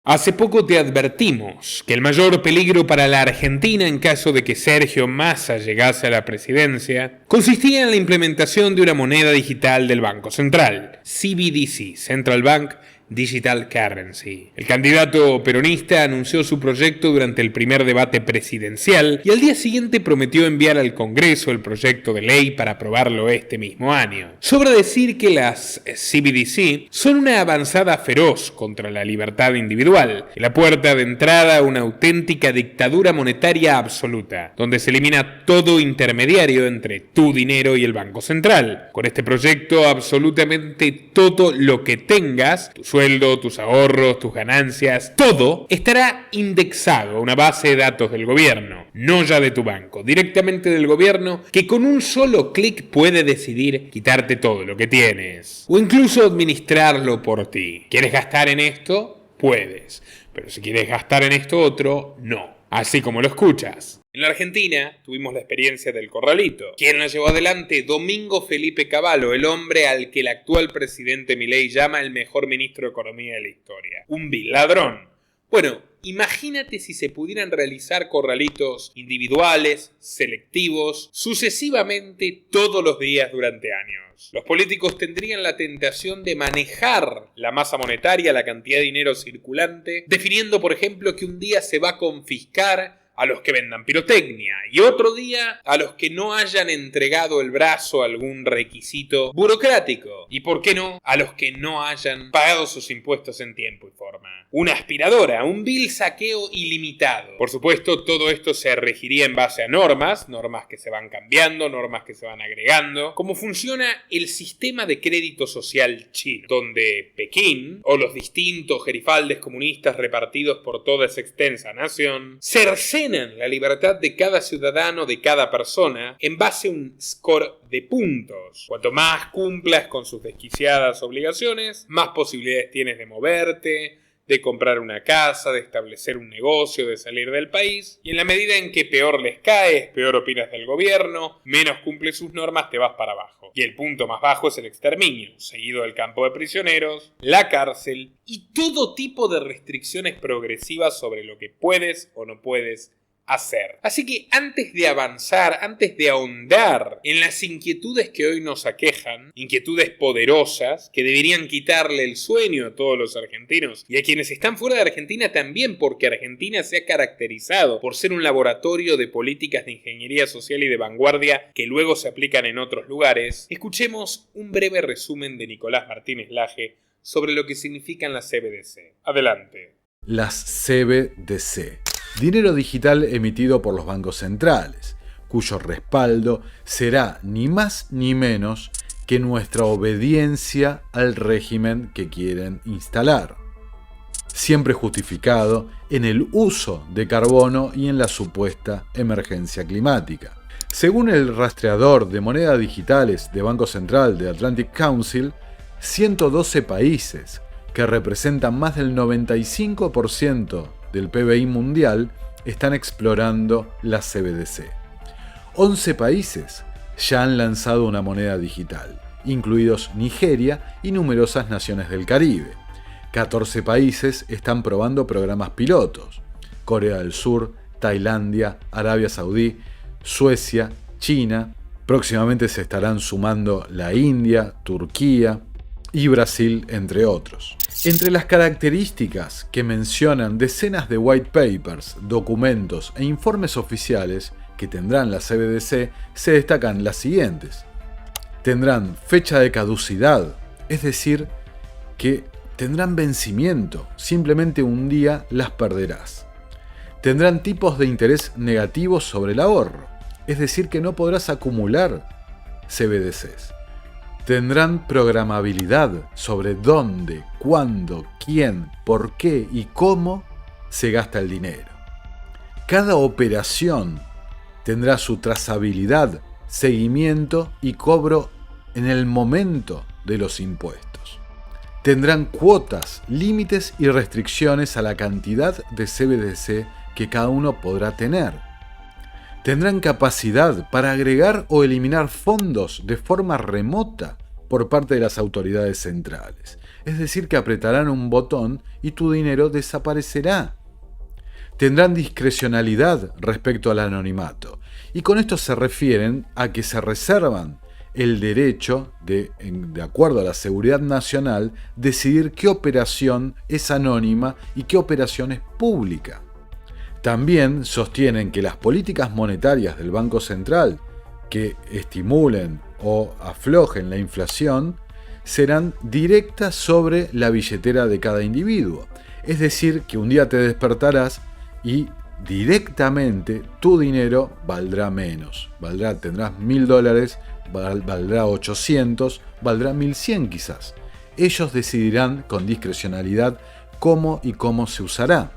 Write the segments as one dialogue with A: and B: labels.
A: Hace poco te advertimos que el mayor peligro para la Argentina en caso de que Sergio Massa llegase a la presidencia consistía en la implementación de una moneda digital del Banco Central, CBDC, Central Bank Digital Currency. El candidato peronista anunció su proyecto durante el primer debate presidencial y al día siguiente prometió enviar al Congreso el proyecto de ley para aprobarlo este mismo año. Sobra decir que las CBDC son una avanzada feroz contra la libertad individual y la puerta de entrada a una auténtica dictadura monetaria absoluta, donde se elimina todo intermediario entre tu dinero y el Banco Central. Con este proyecto, absolutamente todo lo que tengas, tu sueldo, tus ahorros, tus ganancias, todo estará indexado a una base de datos del gobierno, no ya de tu banco, directamente del gobierno, que con un solo clic puede decidir quitarte todo lo que tienes, o incluso administrarlo por ti. ¿Quieres gastar en esto? Puedes, pero si quieres gastar en esto otro, no. Así como lo escuchas. En la Argentina tuvimos la experiencia del corralito. ¿Quién la llevó adelante? Domingo Felipe Cavallo, el hombre al que el actual presidente Milei llama el mejor ministro de Economía de la historia. Un vil ladrón. Bueno, imagínate si se pudieran realizar corralitos individuales, selectivos, sucesivamente todos los días durante años. Los políticos tendrían la tentación de manejar la masa monetaria, la cantidad de dinero circulante, definiendo, por ejemplo, que un día se va a confiscar a los que vendan pirotecnia y otro día a los que no hayan entregado el brazo a algún requisito burocrático y, por qué no, a los que no hayan pagado sus impuestos en tiempo y forma. Una aspiradora, un vil saqueo ilimitado. Por supuesto, todo esto se regiría en base a normas que se van cambiando, normas que se van agregando, como funciona el sistema de crédito social chino, donde Pekín o los distintos gerifaldes comunistas repartidos por toda esa extensa nación cercenan la libertad de cada ciudadano, de cada persona, en base a un score de puntos. Cuanto más cumplas con sus desquiciadas obligaciones, más posibilidades tienes de moverte, de comprar una casa, de establecer un negocio, de salir del país, y en la medida en que peor les caes, peor opinas del gobierno, menos cumple sus normas, te vas para abajo. Y el punto más bajo es el exterminio, seguido del campo de prisioneros, la cárcel y todo tipo de restricciones progresivas sobre lo que puedes o no puedes hacer. Así que antes de avanzar, antes de ahondar en las inquietudes que hoy nos aquejan, inquietudes poderosas que deberían quitarle el sueño a todos los argentinos y a quienes están fuera de Argentina también, porque Argentina se ha caracterizado por ser un laboratorio de políticas de ingeniería social y de vanguardia que luego se aplican en otros lugares, escuchemos un breve resumen de Nicolás Martínez Laje sobre lo que significan las CBDC. Adelante.
B: Las CBDC. Dinero digital emitido por los bancos centrales, cuyo respaldo será ni más ni menos que nuestra obediencia al régimen que quieren instalar, siempre justificado en el uso de carbono y en la supuesta emergencia climática. Según el rastreador de monedas digitales de Banco Central de Atlantic Council, 112 países, que representan más del 95% del PBI mundial, están explorando la CBDC. 11 países ya han lanzado una moneda digital, incluidos Nigeria y numerosas naciones del Caribe. 14 países están probando programas pilotos: Corea del Sur, Tailandia, Arabia Saudí, Suecia, China. Próximamente se estarán sumando la India, Turquía y Brasil, entre otros. Entre las características que mencionan decenas de white papers, documentos e informes oficiales que tendrán la CBDC, se destacan las siguientes. Tendrán fecha de caducidad, es decir, que tendrán vencimiento, simplemente un día las perderás. Tendrán tipos de interés negativos sobre el ahorro, es decir, que no podrás acumular CBDCs. Tendrán programabilidad sobre dónde, cuándo, quién, por qué y cómo se gasta el dinero. Cada operación tendrá su trazabilidad, seguimiento y cobro en el momento de los impuestos. Tendrán cuotas, límites y restricciones a la cantidad de CBDC que cada uno podrá tener. Tendrán capacidad para agregar o eliminar fondos de forma remota por parte de las autoridades centrales. Es decir, que apretarán un botón y tu dinero desaparecerá. Tendrán discrecionalidad respecto al anonimato. Y con esto se refieren a que se reservan el derecho de acuerdo a la seguridad nacional, decidir qué operación es anónima y qué operación es pública. También sostienen que las políticas monetarias del Banco Central que estimulen o aflojen la inflación serán directas sobre la billetera de cada individuo. Es decir, que un día te despertarás y directamente tu dinero valdrá menos. Tendrás $1.000, valdrá 800, valdrá 1.100 quizás. Ellos decidirán con discrecionalidad cómo y cómo se usará.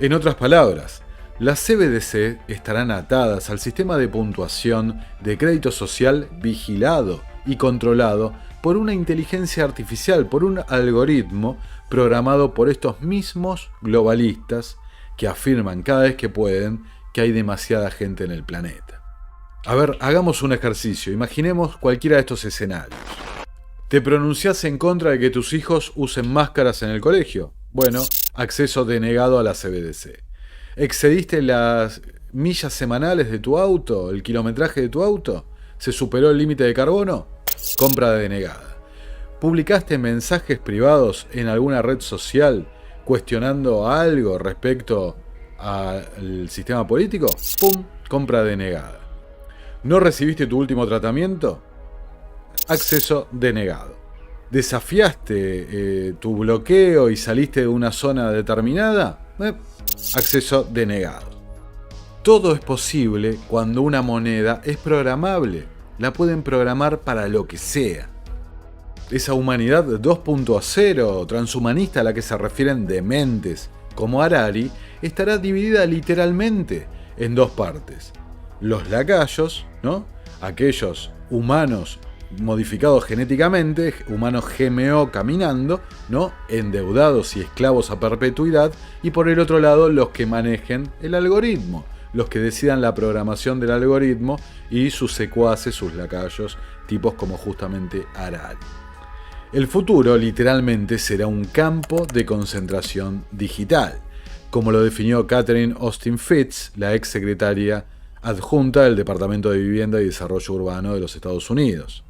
B: En otras palabras, las CBDC estarán atadas al sistema de puntuación de crédito social vigilado y controlado por una inteligencia artificial, por un algoritmo programado por estos mismos globalistas que afirman cada vez que pueden que hay demasiada gente en el planeta. A ver, hagamos un ejercicio. Imaginemos cualquiera de estos escenarios. ¿Te pronunciás en contra de que tus hijos usen máscaras en el colegio? Bueno, acceso denegado a la CBDC. ¿Excediste las millas semanales de tu auto, el kilometraje de tu auto? ¿Se superó el límite de carbono? Compra denegada. ¿Publicaste mensajes privados en alguna red social cuestionando algo respecto al sistema político? ¡Pum! Compra denegada. ¿No recibiste tu último tratamiento? Acceso denegado. ¿Desafiaste tu bloqueo y saliste de una zona determinada? Acceso denegado. Todo es posible cuando una moneda es programable. La pueden programar para lo que sea. Esa humanidad 2.0 transhumanista a la que se refieren dementes como Harari estará dividida literalmente en dos partes. Los lacayos, ¿no? Aquellos humanos modificados genéticamente, humanos GMO caminando, ¿no? Endeudados y esclavos a perpetuidad, y por el otro lado los que manejen el algoritmo, los que decidan la programación del algoritmo y sus secuaces, sus lacayos, tipos como justamente Harari. El futuro literalmente será un campo de concentración digital, como lo definió Catherine Austin Fitts, la ex secretaria adjunta del Departamento de Vivienda y Desarrollo Urbano de los Estados Unidos.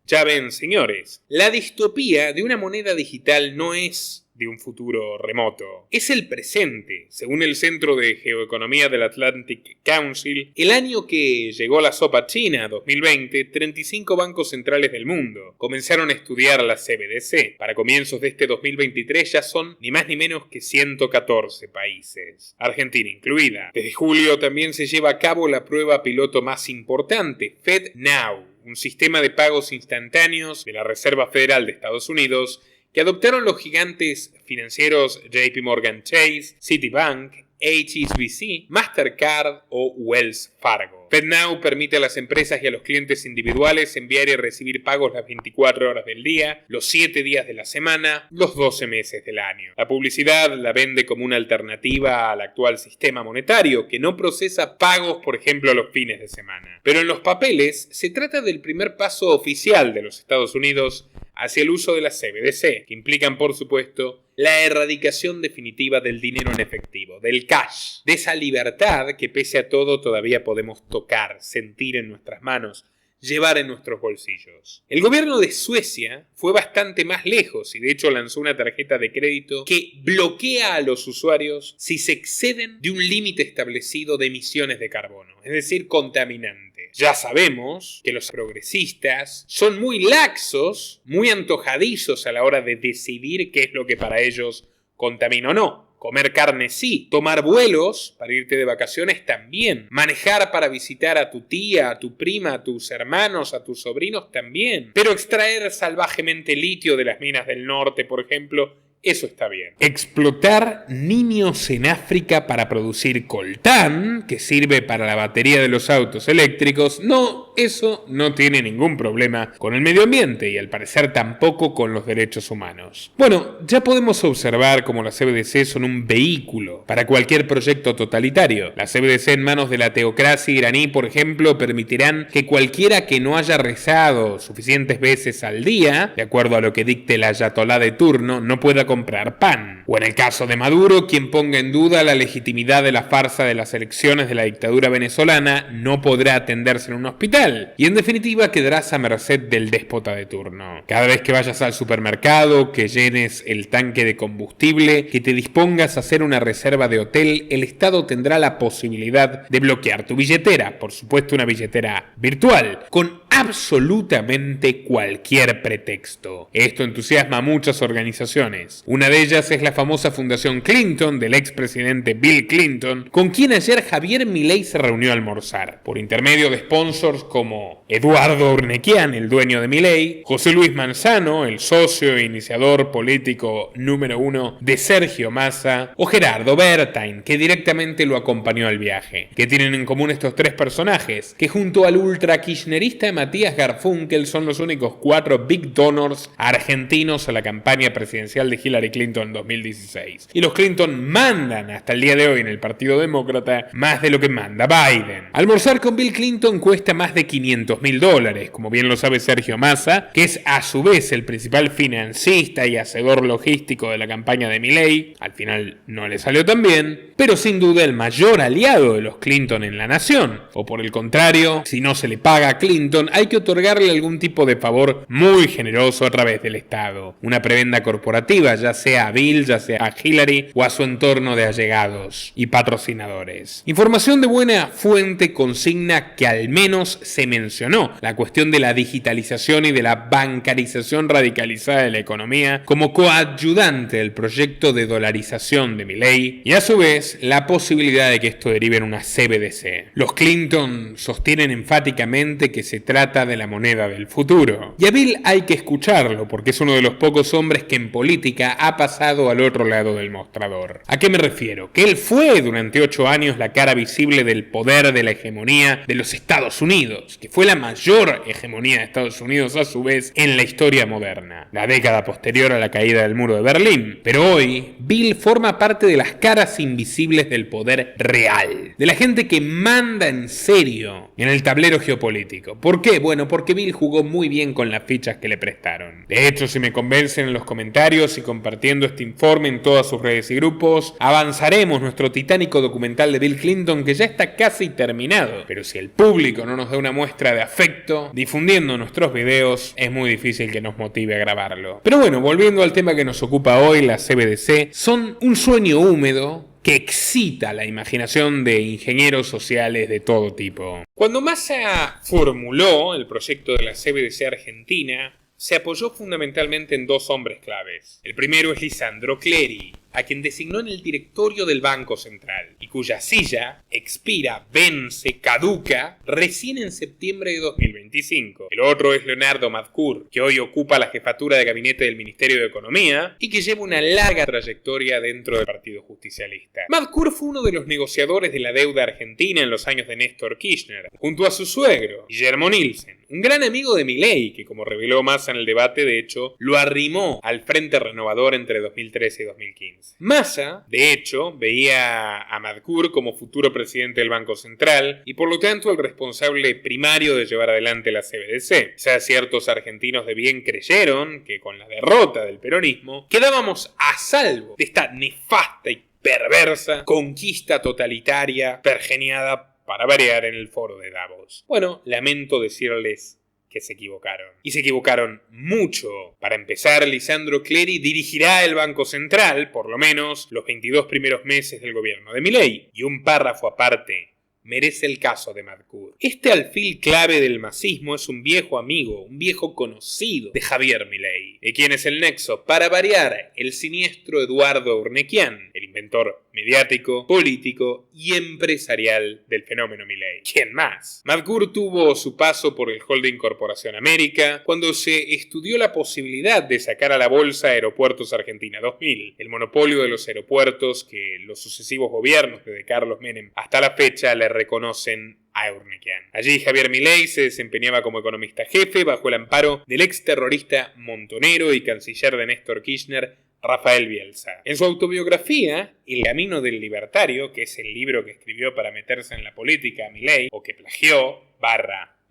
A: Ya ven, señores, la distopía de una moneda digital no es de un futuro remoto. Es el presente. Según el Centro de Geoeconomía del Atlantic Council, el año que llegó la sopa china, 2020, 35 bancos centrales del mundo comenzaron a estudiar la CBDC. Para comienzos de este 2023 ya son ni más ni menos que 114 países, Argentina incluida. Desde julio también se lleva a cabo la prueba piloto más importante, FedNow, un sistema de pagos instantáneos de la Reserva Federal de Estados Unidos que adoptaron los gigantes financieros JP Morgan Chase, Citibank, HSBC, Mastercard o Wells Fargo. FedNow permite a las empresas y a los clientes individuales enviar y recibir pagos las 24 horas del día, los 7 días de la semana, los 12 meses del año. La publicidad la vende como una alternativa al actual sistema monetario que no procesa pagos, por ejemplo, a los fines de semana. Pero en los papeles se trata del primer paso oficial de los Estados Unidos hacia el uso de la CBDC, que implican, por supuesto, la erradicación definitiva del dinero en efectivo, del cash, de esa libertad que pese a todo todavía podemos tocar, sentir en nuestras manos, llevar en nuestros bolsillos. El gobierno de Suecia fue bastante más lejos y de hecho lanzó una tarjeta de crédito que bloquea a los usuarios si se exceden de un límite establecido de emisiones de carbono, es decir, contaminante. Ya sabemos que los progresistas son muy laxos, muy antojadizos a la hora de decidir qué es lo que para ellos contamina o no. Comer carne sí, tomar vuelos para irte de vacaciones también, manejar para visitar a tu tía, a tu prima, a tus hermanos, a tus sobrinos también. Pero extraer salvajemente litio de las minas del norte, por ejemplo, Eso está bien. Explotar niños en África para producir coltán, que sirve para la batería de los autos eléctricos, no, eso no tiene ningún problema con el medio ambiente y al parecer tampoco con los derechos humanos. Bueno, ya podemos observar cómo las CBDC son un vehículo para cualquier proyecto totalitario. Las CBDC en manos de la teocracia iraní, por ejemplo, permitirán que cualquiera que no haya rezado suficientes veces al día, de acuerdo a lo que dicte el ayatolá de turno, no pueda comprar pan. O en el caso de Maduro, quien ponga en duda la legitimidad de la farsa de las elecciones de la dictadura venezolana no podrá atenderse en un hospital y en definitiva quedarás a merced del déspota de turno. Cada vez que vayas al supermercado, que llenes el tanque de combustible, que te dispongas a hacer una reserva de hotel, el Estado tendrá la posibilidad de bloquear tu billetera, por supuesto una billetera virtual, con absolutamente cualquier pretexto. Esto entusiasma a muchas organizaciones. Una de ellas es la famosa Fundación Clinton del expresidente Bill Clinton, con quien ayer Javier Milei se reunió a almorzar, por intermedio de sponsors como Eduardo Urnequian, el dueño de Milei, José Luis Manzano, el socio e iniciador político número 1 de Sergio Massa, o Gerardo Bertain, que directamente lo acompañó al viaje. ¿Qué tienen en común estos tres personajes? Que junto al ultra kirchnerista Matías Garfunkel son los únicos 4 big donors argentinos a la campaña presidencial de Hillary Clinton en 2016. Y los Clinton mandan hasta el día de hoy en el Partido Demócrata más de lo que manda Biden. Almorzar con Bill Clinton cuesta más de $500.000, como bien lo sabe Sergio Massa, que es a su vez el principal financista y hacedor logístico de la campaña de Milei. Al final no le salió tan bien, pero sin duda el mayor aliado de los Clinton en la nación. O por el contrario, si no se le paga a Clinton, hay que otorgarle algún tipo de favor muy generoso a través del Estado. Una prebenda corporativa, ya sea a Bill, ya sea a Hillary o a su entorno de allegados y patrocinadores. Información de buena fuente consigna que al menos se mencionó la cuestión de la digitalización y de la bancarización radicalizada de la economía como coadyuvante del proyecto de dolarización de Milei y a su vez la posibilidad de que esto derive en una CBDC. Los Clinton sostienen enfáticamente que se trata de la moneda del futuro. Y a Bill hay que escucharlo porque es uno de los pocos hombres que en política ha pasado al otro lado del mostrador. ¿A qué me refiero? Que él fue durante 8 años la cara visible del poder de la hegemonía de los Estados Unidos, que fue la mayor hegemonía de Estados Unidos a su vez en la historia moderna, la década posterior a la caída del muro de Berlín. Pero hoy, Bill forma parte de las caras invisibles del poder real, de la gente que manda en serio en el tablero geopolítico. ¿Por qué? Bueno, porque Bill jugó muy bien con las fichas que le prestaron. De hecho, si me convencen en los comentarios y compartiendo este informe en todas sus redes y grupos, avanzaremos nuestro titánico documental de Bill Clinton que ya está casi terminado. Pero si el público no nos da una muestra de afecto difundiendo nuestros videos, es muy difícil que nos motive a grabarlo. Pero bueno, volviendo al tema que nos ocupa hoy, las CBDC son un sueño húmedo que excita la imaginación de ingenieros sociales de todo tipo. Cuando Massa formuló el proyecto de la CBDC argentina, se apoyó fundamentalmente en 2 hombres claves. El primero es Lisandro Clery, a quien designó en el directorio del Banco Central, y cuya silla expira, vence, caduca, recién en septiembre de 2025. El otro es Leonardo Madcour, que hoy ocupa la jefatura de gabinete del Ministerio de Economía y que lleva una larga trayectoria dentro del Partido Justicialista. Madcour fue uno de los negociadores de la deuda argentina en los años de Néstor Kirchner, junto a su suegro, Guillermo Nielsen, un gran amigo de Milei, que como reveló Massa en el debate, de hecho, lo arrimó al Frente Renovador entre 2013 y 2015. Massa, de hecho, veía a Madcour como futuro presidente del Banco Central y por lo tanto el responsable primario de llevar adelante la CBDC. Ya ciertos argentinos de bien creyeron que con la derrota del peronismo quedábamos a salvo de esta nefasta y perversa conquista totalitaria pergeniada para variar en el foro de Davos. Bueno, lamento decirles que se equivocaron. Y se equivocaron mucho. Para empezar, Lisandro Clery dirigirá el Banco Central, por lo menos, los 22 primeros meses del gobierno de Milei. Y un párrafo aparte merece el caso de Madcour. Este alfil clave del masismo es un viejo amigo, un viejo conocido de Javier Milei. ¿De quién es el nexo? Para variar, el siniestro Eduardo Urnequian, el inventor mediático, político y empresarial del fenómeno Milei. ¿Quién más? Madkur tuvo su paso por el Holding Corporación América cuando se estudió la posibilidad de sacar a la bolsa Aeropuertos Argentina 2000, el monopolio de los aeropuertos que los sucesivos gobiernos desde Carlos Menem hasta la fecha le reconocen a Urnequian. Allí Javier Milei se desempeñaba como economista jefe bajo el amparo del ex terrorista Montonero y canciller de Néstor Kirchner, Rafael Bielsa. En su autobiografía, El camino del libertario, que es el libro que escribió para meterse en la política a Milei, o que plagió,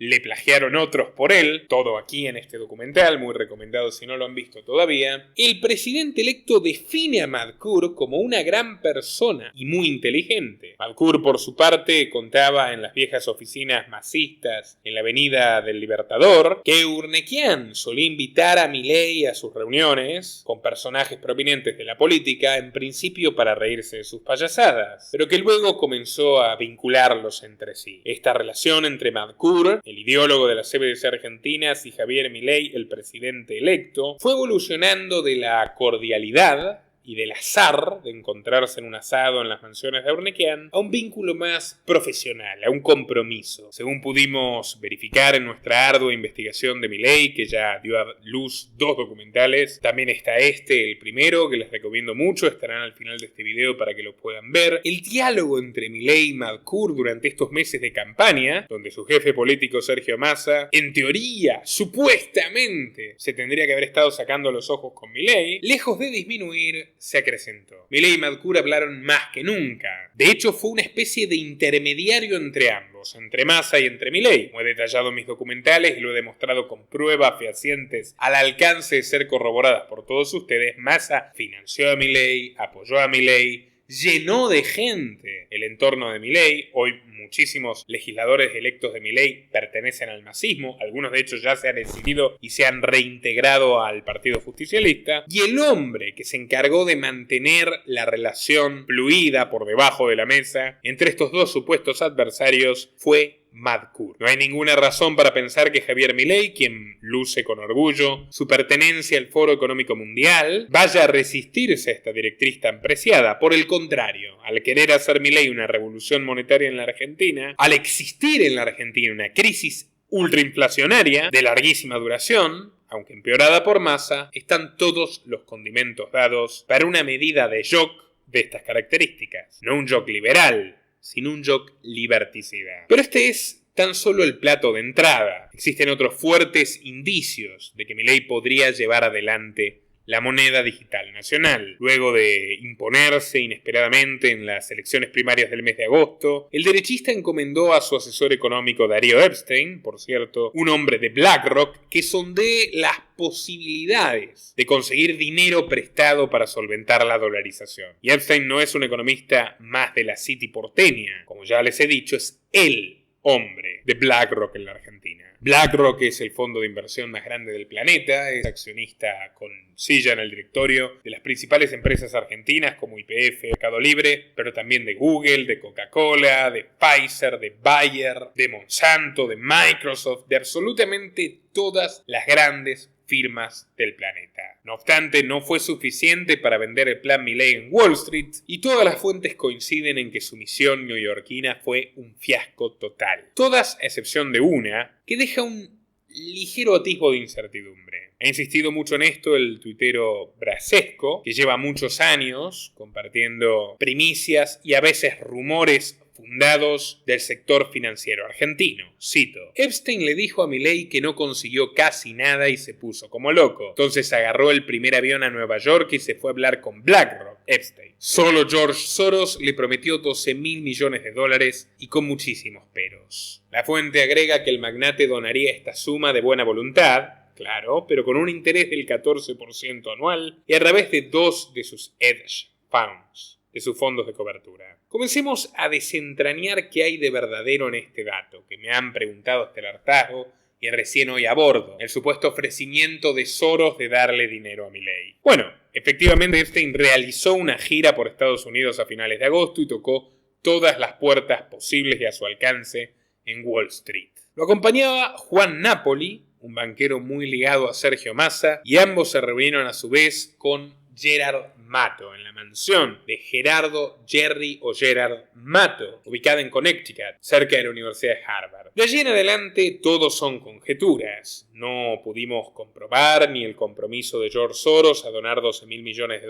A: le plagiaron otros por él, todo aquí en este documental, muy recomendado si no lo han visto todavía, el presidente electo define a Madkur como una gran persona y muy inteligente. Madkur, por su parte, contaba en las viejas oficinas masistas en la Avenida del Libertador que Urnequian solía invitar a Milei a sus reuniones con personajes provenientes de la política, en principio para reírse de sus payasadas, pero que luego comenzó a vincularlos entre sí. Esta relación entre Madkur, el ideólogo de las CBDC argentinas, y Javier Milei, el presidente electo, fue evolucionando de la cordialidad y del azar de encontrarse en un asado en las mansiones de Urnequian a un vínculo más profesional, a un compromiso. Según pudimos verificar en nuestra ardua investigación de Milei, que ya dio a luz 2 documentales, también está el primero, que les recomiendo mucho, estarán al final de este video para que lo puedan ver. El diálogo entre Milei y Madkur durante estos meses de campaña, donde su jefe político Sergio Massa, en teoría, supuestamente, se tendría que haber estado sacando los ojos con Milei, lejos de disminuir, se acrecentó. Milei y Madkur hablaron más que nunca. De hecho, fue una especie de intermediario entre ambos, entre Massa y entre Milei. Como he detallado en mis documentales y lo he demostrado con pruebas fehacientes al alcance de ser corroboradas por todos ustedes, Massa financió a Milei, apoyó a Milei, llenó de gente el entorno de Milei. Hoy muchísimos legisladores electos de Milei pertenecen al masismo, algunos de hecho ya se han decidido y se han reintegrado al Partido Justicialista, y el hombre que se encargó de mantener la relación fluida por debajo de la mesa entre estos dos supuestos adversarios fue Madkur. No hay ninguna razón para pensar que Javier Milei, quien luce con orgullo su pertenencia al Foro Económico Mundial, vaya a resistirse a esta directriz tan preciada. Por el contrario, al querer hacer Milei una revolución monetaria en la Argentina, al existir en la Argentina una crisis ultrainflacionaria de larguísima duración, aunque empeorada por Massa, están todos los condimentos dados para una medida de shock de estas características. No un shock liberal, sino un shock liberticida. Pero este es tan solo el plato de entrada. Existen otros fuertes indicios de que Milei podría llevar adelante la moneda digital nacional. Luego de imponerse inesperadamente en las elecciones primarias del mes de agosto, el derechista encomendó a su asesor económico Darío Epstein, por cierto, un hombre de BlackRock, que sondee las posibilidades de conseguir dinero prestado para solventar la dolarización. Y Epstein no es un economista más de la City porteña, como ya les he dicho, es el hombre de BlackRock en la Argentina. BlackRock es el fondo de inversión más grande del planeta, es accionista con silla en el directorio de las principales empresas argentinas como YPF, Mercado Libre, pero también de Google, de Coca-Cola, de Pfizer, de Bayer, de Monsanto, de Microsoft, de absolutamente todas las grandes firmas del planeta. No obstante, no fue suficiente para vender el plan Milei en Wall Street, y todas las fuentes coinciden en que su misión neoyorquina fue un fiasco total. Todas a excepción de una, que deja un ligero atisbo de incertidumbre. Ha insistido mucho en esto el tuitero Brasesco, que lleva muchos años compartiendo primicias y a veces rumores fundados del sector financiero argentino. Cito: Epstein le dijo a Milei que no consiguió casi nada y se puso como loco. Entonces agarró el primer avión a Nueva York y se fue a hablar con BlackRock. Epstein. Solo George Soros le prometió $12.000 millones y con muchísimos peros. La fuente agrega que el magnate donaría esta suma de buena voluntad, claro, pero con un interés del 14% anual y a través de 2 de sus hedge funds, de sus fondos de cobertura. Comencemos a desentrañar qué hay de verdadero en este dato, que me han preguntado hasta el hartazgo y recién hoy abordo, el supuesto ofrecimiento de Soros de darle dinero a Milei. Bueno, efectivamente Epstein realizó una gira por Estados Unidos a finales de agosto y tocó todas las puertas posibles y a su alcance en Wall Street. Lo acompañaba Juan Napoli, un banquero muy ligado a Sergio Massa, y ambos se reunieron a su vez con Gerard Mato, en la mansión de Gerardo Jerry o Gerard Mato, ubicada en Connecticut, cerca de la Universidad de Harvard. De allí en adelante todo son conjeturas. No pudimos comprobar ni el compromiso de George Soros a donar $12.000 millones,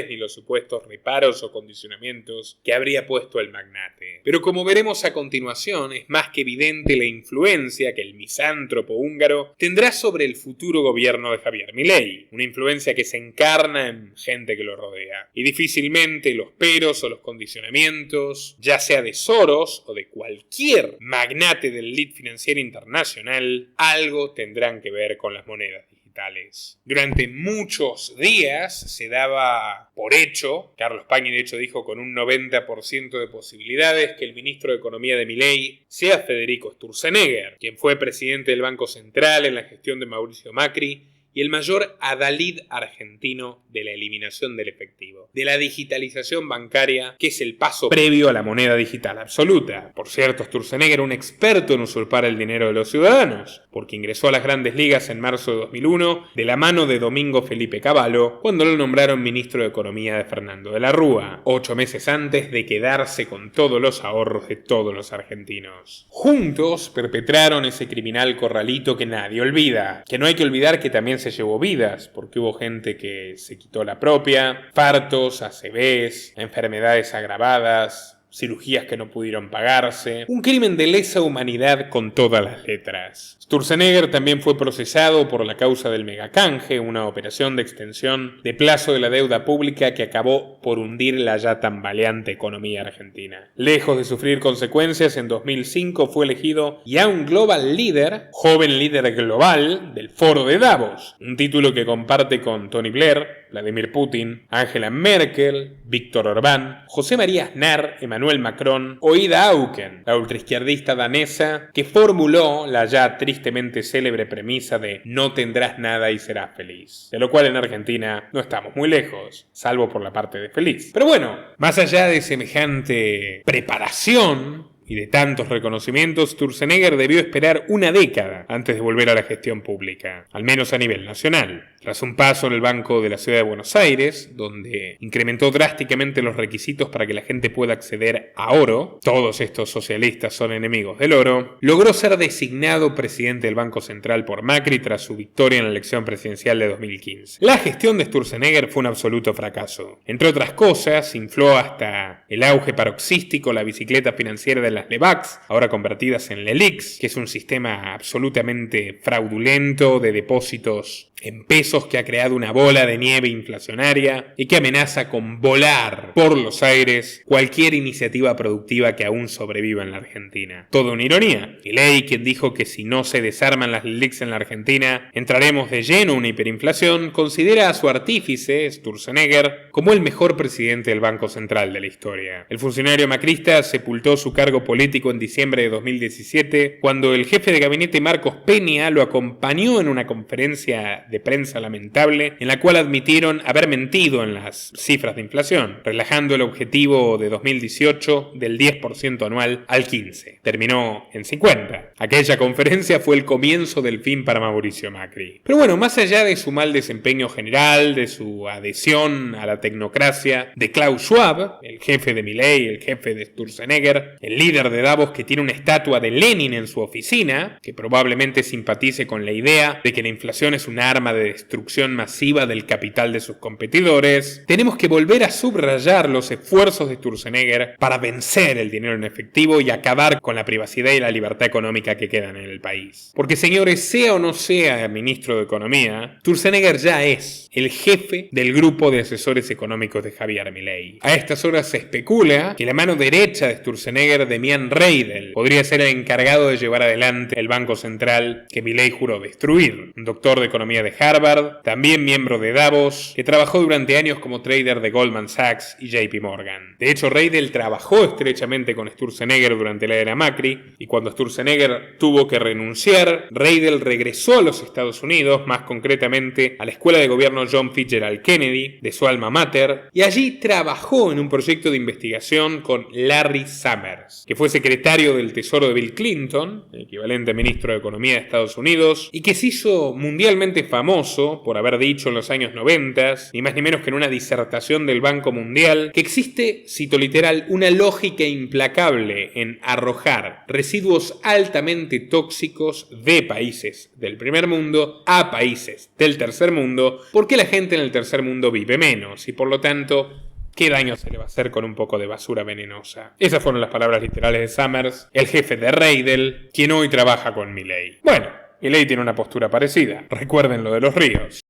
A: ni los supuestos reparos o condicionamientos que habría puesto el magnate. Pero como veremos a continuación, es más que evidente la influencia que el misántropo húngaro tendrá sobre el futuro gobierno de Javier Milei, una influencia que se encarna en gente que lo rodea. Y difícilmente los peros o los condicionamientos, ya sea de Soros o de cualquier magnate del elite financiera internacional, algo tendrán que ver con las monedas digitales. Durante muchos días se daba por hecho, Carlos Pañi de hecho dijo con un 90% de posibilidades, que el ministro de Economía de Milei sea Federico Sturzenegger, quien fue presidente del Banco Central en la gestión de Mauricio Macri y el mayor adalid argentino de la eliminación del efectivo, de la digitalización bancaria, que es el paso previo a la moneda digital absoluta. Por cierto, Sturzenegger era un experto en usurpar el dinero de los ciudadanos, porque ingresó a las grandes ligas en marzo de 2001 de la mano de Domingo Felipe Cavallo, cuando lo nombraron ministro de Economía de Fernando de la Rúa, 8 meses antes de quedarse con todos los ahorros de todos los argentinos. Juntos perpetraron ese criminal corralito que nadie olvida, que no hay que olvidar que también se llevó vidas, porque hubo gente que se quitó la propia, partos, ACVs, enfermedades agravadas, cirugías que no pudieron pagarse, un crimen de lesa humanidad con todas las letras. Sturzenegger también fue procesado por la causa del megacanje, una operación de extensión de plazo de la deuda pública que acabó por hundir la ya tambaleante economía argentina. Lejos de sufrir consecuencias, en 2005 fue elegido Young Global Leader, joven líder global del Foro de Davos, un título que comparte con Tony Blair, Vladimir Putin, Angela Merkel, Víctor Orbán, José María Aznar, Emmanuel Macron o Ida Auken, la ultraizquierdista danesa que formuló la ya tristemente célebre premisa de no tendrás nada y serás feliz, de lo cual en Argentina no estamos muy lejos, salvo por la parte de feliz. Pero bueno, más allá de semejante preparación y de tantos reconocimientos, Sturzenegger debió esperar una década antes de volver a la gestión pública, al menos a nivel nacional. Tras un paso en el Banco de la Ciudad de Buenos Aires, donde incrementó drásticamente los requisitos para que la gente pueda acceder a oro, todos estos socialistas son enemigos del oro, logró ser designado presidente del Banco Central por Macri tras su victoria en la elección presidencial de 2015. La gestión de Sturzenegger fue un absoluto fracaso. Entre otras cosas, infló hasta el auge paroxístico la bicicleta financiera de las LEBACs, ahora convertidas en LELIQs, que es un sistema absolutamente fraudulento de depósitos en pesos que ha creado una bola de nieve inflacionaria y que amenaza con volar por los aires cualquier iniciativa productiva que aún sobreviva en la Argentina. Toda una ironía. Milei, quien dijo que si no se desarman las LELIQs en la Argentina entraremos de lleno a una hiperinflación, considera a su artífice, Sturzenegger, como el mejor presidente del Banco Central de la historia. El funcionario macrista sepultó su cargo político en diciembre de 2017 cuando el jefe de gabinete Marcos Peña lo acompañó en una conferencia de prensa lamentable en la cual admitieron haber mentido en las cifras de inflación, relajando el objetivo de 2018 del 10% anual al 15%. Terminó en 50%. Aquella conferencia fue el comienzo del fin para Mauricio Macri. Pero bueno, más allá de su mal desempeño general, de su adhesión a la tecnocracia, de Klaus Schwab, el jefe de Milei, el jefe de Sturzenegger, el líder de Davos que tiene una estatua de Lenin en su oficina, que probablemente simpatice con la idea de que la inflación es un arma de destrucción masiva del capital de sus competidores, tenemos que volver a subrayar los esfuerzos de Sturzenegger para vencer el dinero en efectivo y acabar con la privacidad y la libertad económica que quedan en el país. Porque señores, sea o no sea ministro de Economía, Sturzenegger ya es el jefe del grupo de asesores económicos de Javier Milei. A estas horas se especula que la mano derecha de Sturzenegger, Demian Reidel, podría ser el encargado de llevar adelante el Banco Central que Milei juró destruir. Un doctor de economía de Harvard, también miembro de Davos, que trabajó durante años como trader de Goldman Sachs y JP Morgan. De hecho, Reidel trabajó estrechamente con Sturzenegger durante la era Macri, y cuando Sturzenegger tuvo que renunciar, Reidel regresó a los Estados Unidos, más concretamente a la Escuela de Gobierno John Fitzgerald Kennedy, de su alma mater, y allí trabajó en un proyecto de investigación con Larry Summers, que que fue secretario del Tesoro de Bill Clinton, el equivalente a ministro de Economía de Estados Unidos, y que se hizo mundialmente famoso por haber dicho en los años 90, ni más ni menos que en una disertación del Banco Mundial, que existe, cito literal, una lógica implacable en arrojar residuos altamente tóxicos de países del primer mundo a países del tercer mundo, porque la gente en el tercer mundo vive menos y por lo tanto, ¿qué daño se le va a hacer con un poco de basura venenosa? Esas fueron las palabras literales de Summers, el jefe de Reidel, quien hoy trabaja con Milei. Bueno, Milei tiene una postura parecida. Recuerden lo de los ríos.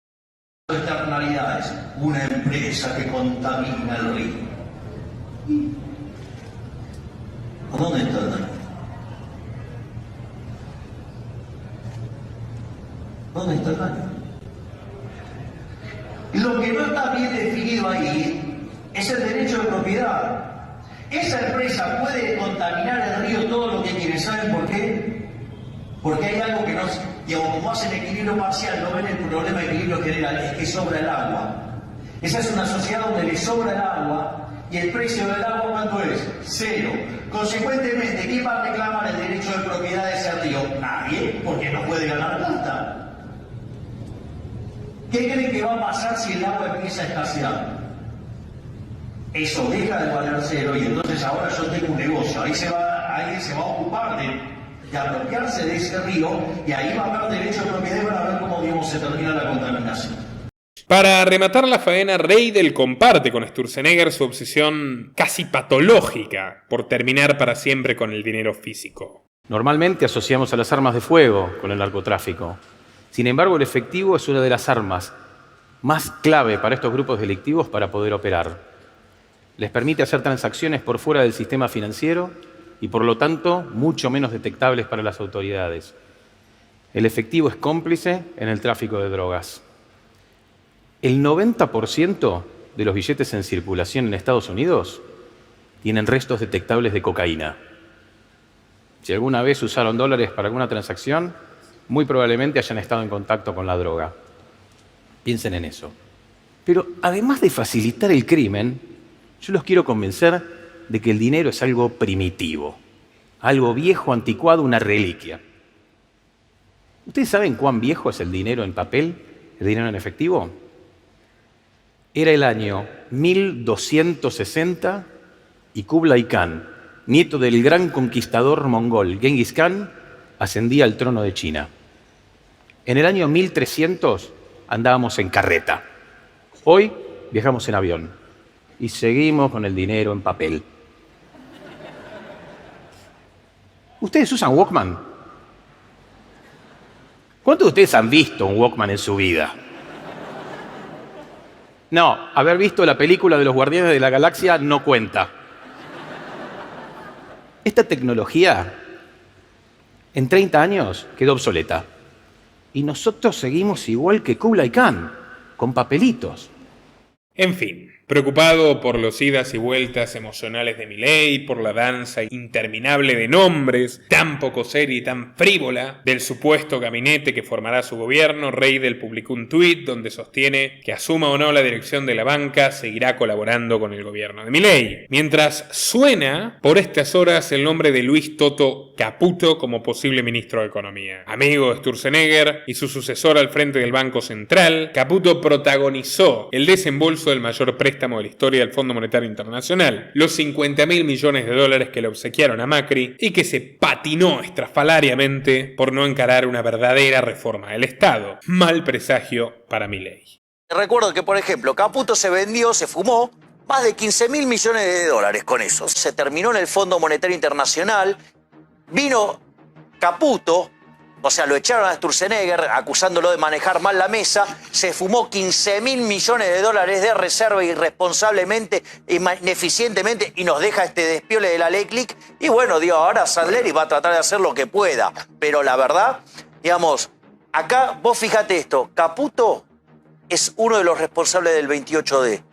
C: Externalidades, una empresa que contamina el río. ¿A dónde está el daño? ¿Dónde está el daño? Lo que no está bien definido ahí es el derecho de propiedad. Esa empresa puede contaminar el río todo lo que quiere. ¿Saben por qué? Porque hay algo que no, digamos, como hacen equilibrio parcial, no ven el problema de equilibrio general, es que sobra el agua. Esa es una sociedad donde le sobra el agua y el precio del agua, ¿cuánto es? 0. Consecuentemente, ¿quién va a reclamar el derecho de propiedad de ese río? Nadie, porque no puede ganar plata. ¿Qué creen que va a pasar si el agua empieza a escasear? Eso deja de valer 0 y entonces ahora yo tengo un negocio. Ahí se va a ocupar de apropiarse de ese río y ahí va a haber derecho de propiedad y van a ver cómo, digamos, se termina la contaminación.
A: Para rematar la faena, Reidel comparte con Sturzenegger su obsesión casi patológica por terminar para siempre con el dinero físico.
D: Normalmente asociamos a las armas de fuego con el narcotráfico. Sin embargo, el efectivo es una de las armas más clave para estos grupos delictivos para poder operar. Les permite hacer transacciones por fuera del sistema financiero y, por lo tanto, mucho menos detectables para las autoridades. El efectivo es cómplice en el tráfico de drogas. El 90% de los billetes en circulación en Estados Unidos tienen restos detectables de cocaína. Si alguna vez usaron dólares para alguna transacción, muy probablemente hayan estado en contacto con la droga. Piensen en eso. Pero además de facilitar el crimen, yo los quiero convencer de que el dinero es algo primitivo, algo viejo, anticuado, una reliquia. ¿Ustedes saben cuán viejo es el dinero en papel, el dinero en efectivo? Era el año 1260 y Kublai Khan, nieto del gran conquistador mongol Genghis Khan, ascendía al trono de China. En el año 1300 andábamos en carreta. Hoy viajamos en avión y seguimos con el dinero en papel. ¿Ustedes usan Walkman? ¿Cuántos de ustedes han visto un Walkman en su vida? No, haber visto la película de los Guardianes de la Galaxia no cuenta. Esta tecnología en 30 años quedó obsoleta. Y nosotros seguimos igual que Kublai Khan, con papelitos.
A: En fin, preocupado por los idas y vueltas emocionales de Milei, por la danza interminable de nombres, tan poco seria y tan frívola, del supuesto gabinete que formará su gobierno, Reidel publicó un tuit donde sostiene que asuma o no la dirección de la banca, seguirá colaborando con el gobierno de Milei. Mientras suena por estas horas el nombre de Luis Toto Caputo como posible ministro de Economía. Amigo de Sturzenegger y su sucesor al frente del Banco Central, Caputo protagonizó el desembolso del mayor préstamo de la historia del Fondo Monetario Internacional, los 50.000 millones de dólares que le obsequiaron a Macri y que se patinó estrafalariamente por no encarar una verdadera reforma del Estado. Mal presagio para Milei.
C: Recuerdo que, por ejemplo, Caputo se vendió, se fumó más de 15.000 millones de dólares con eso. Se terminó en el Fondo Monetario Internacional, vino Caputo, o sea, lo echaron a Sturzenegger acusándolo de manejar mal la mesa, se fumó 15.000 millones de dólares de reserva irresponsablemente, ineficientemente, y nos deja este despiole de la ley Click. Y bueno, digo, ahora Sandleri va a tratar de hacer lo que pueda. Pero la verdad, digamos, acá vos fíjate esto, Caputo es uno de los responsables del 28D.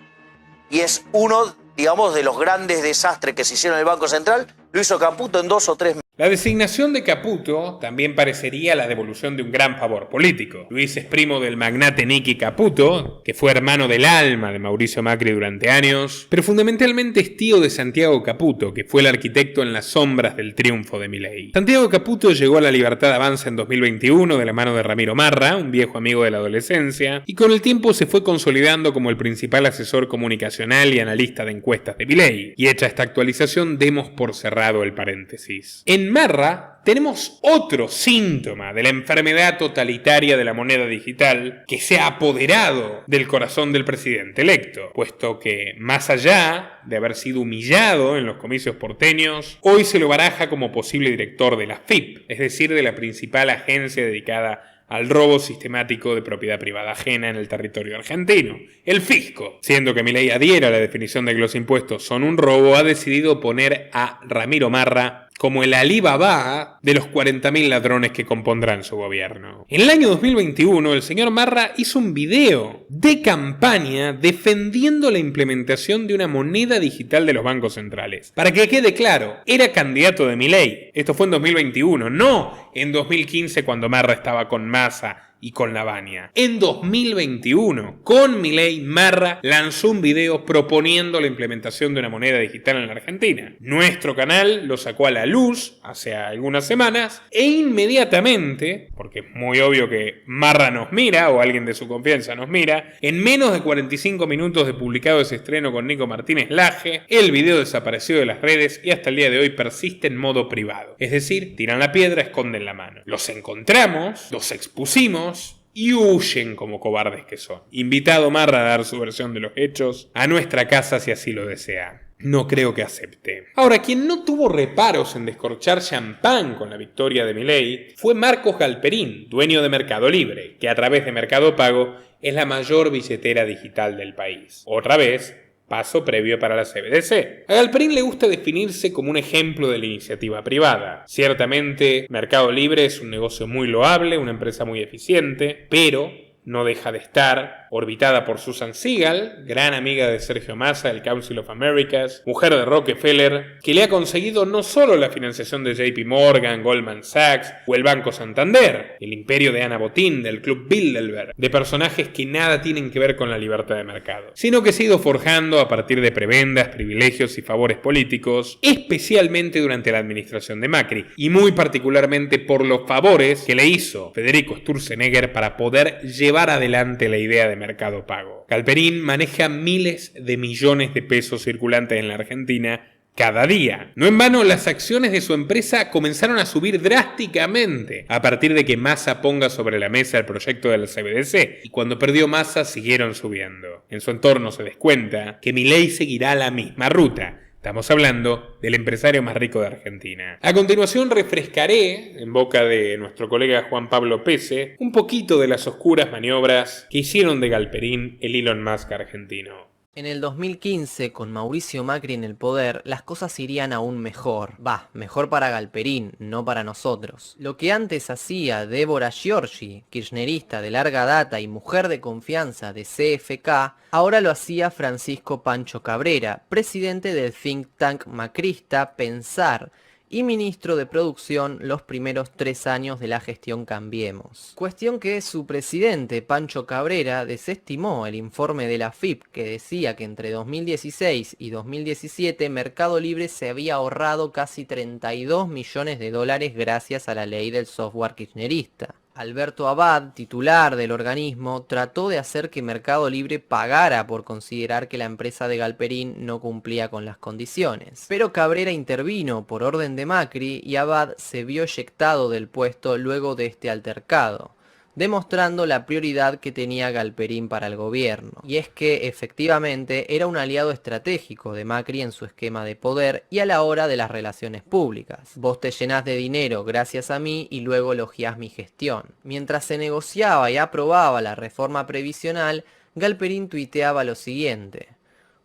C: Y es uno, digamos, de los grandes desastres que se hicieron en el Banco Central, lo hizo Caputo en 2 o 3 meses.
A: La designación de Caputo también parecería la devolución de un gran favor político. Luis es primo del magnate Nicky Caputo, que fue hermano del alma de Mauricio Macri durante años, pero fundamentalmente es tío de Santiago Caputo, que fue el arquitecto en las sombras del triunfo de Milei. Santiago Caputo llegó a la Libertad Avanza en 2021 de la mano de Ramiro Marra, un viejo amigo de la adolescencia, y con el tiempo se fue consolidando como el principal asesor comunicacional y analista de encuestas de Milei. Y hecha esta actualización, demos por cerrado el paréntesis. En Marra tenemos otro síntoma de la enfermedad totalitaria de la moneda digital que se ha apoderado del corazón del presidente electo, puesto que, más allá de haber sido humillado en los comicios porteños, hoy se lo baraja como posible director de la FIP, es decir, de la principal agencia dedicada al robo sistemático de propiedad privada ajena en el territorio argentino, el fisco. Siendo que Milei adhiere a la definición de que los impuestos son un robo, ha decidido poner a Ramiro Marra como el Alí Baba de los 40.000 ladrones que compondrán su gobierno. En el año 2021, el señor Marra hizo un video de campaña defendiendo la implementación de una moneda digital de los bancos centrales. Para que quede claro, era candidato de Milei. Esto fue en 2021, no en 2015 cuando Marra estaba con Massa y con Lavagna. En 2021, con Milei, Marra lanzó un video proponiendo la implementación de una moneda digital en la Argentina. Nuestro canal lo sacó a la luz hace algunas semanas e inmediatamente, porque es muy obvio que Marra nos mira o alguien de su confianza nos mira, en menos de 45 minutos de publicado ese estreno con Nico Martínez Laje, el video desapareció de las redes y hasta el día de hoy persiste en modo privado. Es decir, tiran la piedra, esconden la mano. Los encontramos, los expusimos y huyen como cobardes que son. Invitado Marra a dar su versión de los hechos a nuestra casa si así lo desea. No creo que acepte. Ahora, quien no tuvo reparos en descorchar champán con la victoria de Milei fue Marcos Galperín, dueño de Mercado Libre, que a través de Mercado Pago es la mayor billetera digital del país. Otra vez, paso previo para la CBDC. A Galperín le gusta definirse como un ejemplo de la iniciativa privada. Ciertamente, Mercado Libre es un negocio muy loable, una empresa muy eficiente, pero no deja de estar orbitada por Susan Siegel, gran amiga de Sergio Massa del Council of Americas, mujer de Rockefeller, que le ha conseguido no solo la financiación de JP Morgan, Goldman Sachs o el Banco Santander, el imperio de Ana Botín del Club Bilderberg, de personajes que nada tienen que ver con la libertad de mercado, sino que se ha ido forjando a partir de prebendas, privilegios y favores políticos, especialmente durante la administración de Macri, y muy particularmente por los favores que le hizo Federico Sturzenegger para poder llevar adelante la idea de Mercado Pago. Galperín maneja miles de millones de pesos circulantes en la Argentina cada día. No en vano, las acciones de su empresa comenzaron a subir drásticamente a partir de que Massa ponga sobre la mesa el proyecto de la CBDC, y cuando perdió Massa siguieron subiendo. En su entorno se descuenta que Milei seguirá la misma ruta. Estamos hablando del empresario más rico de Argentina. A continuación refrescaré, en boca de nuestro colega Juan Pablo Pese, un poquito de las oscuras maniobras que hicieron de Galperín el Elon Musk argentino.
E: En el 2015, con Mauricio Macri en el poder, las cosas irían aún mejor. Mejor para Galperín, no para nosotros. Lo que antes hacía Débora Giorgi, kirchnerista de larga data y mujer de confianza de CFK, ahora lo hacía Francisco Pancho Cabrera, presidente del think tank macrista Pensar, y ministro de Producción los primeros 3 años de la gestión Cambiemos. Cuestión que su presidente, Pancho Cabrera, desestimó el informe de la FIP que decía que entre 2016 y 2017 Mercado Libre se había ahorrado casi 32 millones de dólares gracias a la ley del software kirchnerista. Alberto Abad, titular del organismo, trató de hacer que Mercado Libre pagara por considerar que la empresa de Galperín no cumplía con las condiciones. Pero Cabrera intervino por orden de Macri y Abad se vio eyectado del puesto luego de este altercado, demostrando la prioridad que tenía Galperín para el gobierno. Y es que, efectivamente, era un aliado estratégico de Macri en su esquema de poder y a la hora de las relaciones públicas. Vos te llenás de dinero gracias a mí y luego elogiás mi gestión. Mientras se negociaba y aprobaba la reforma previsional, Galperín tuiteaba lo siguiente: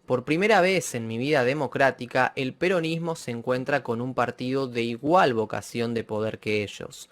E: por primera vez en mi vida democrática, el peronismo se encuentra con un partido de igual vocación de poder que ellos.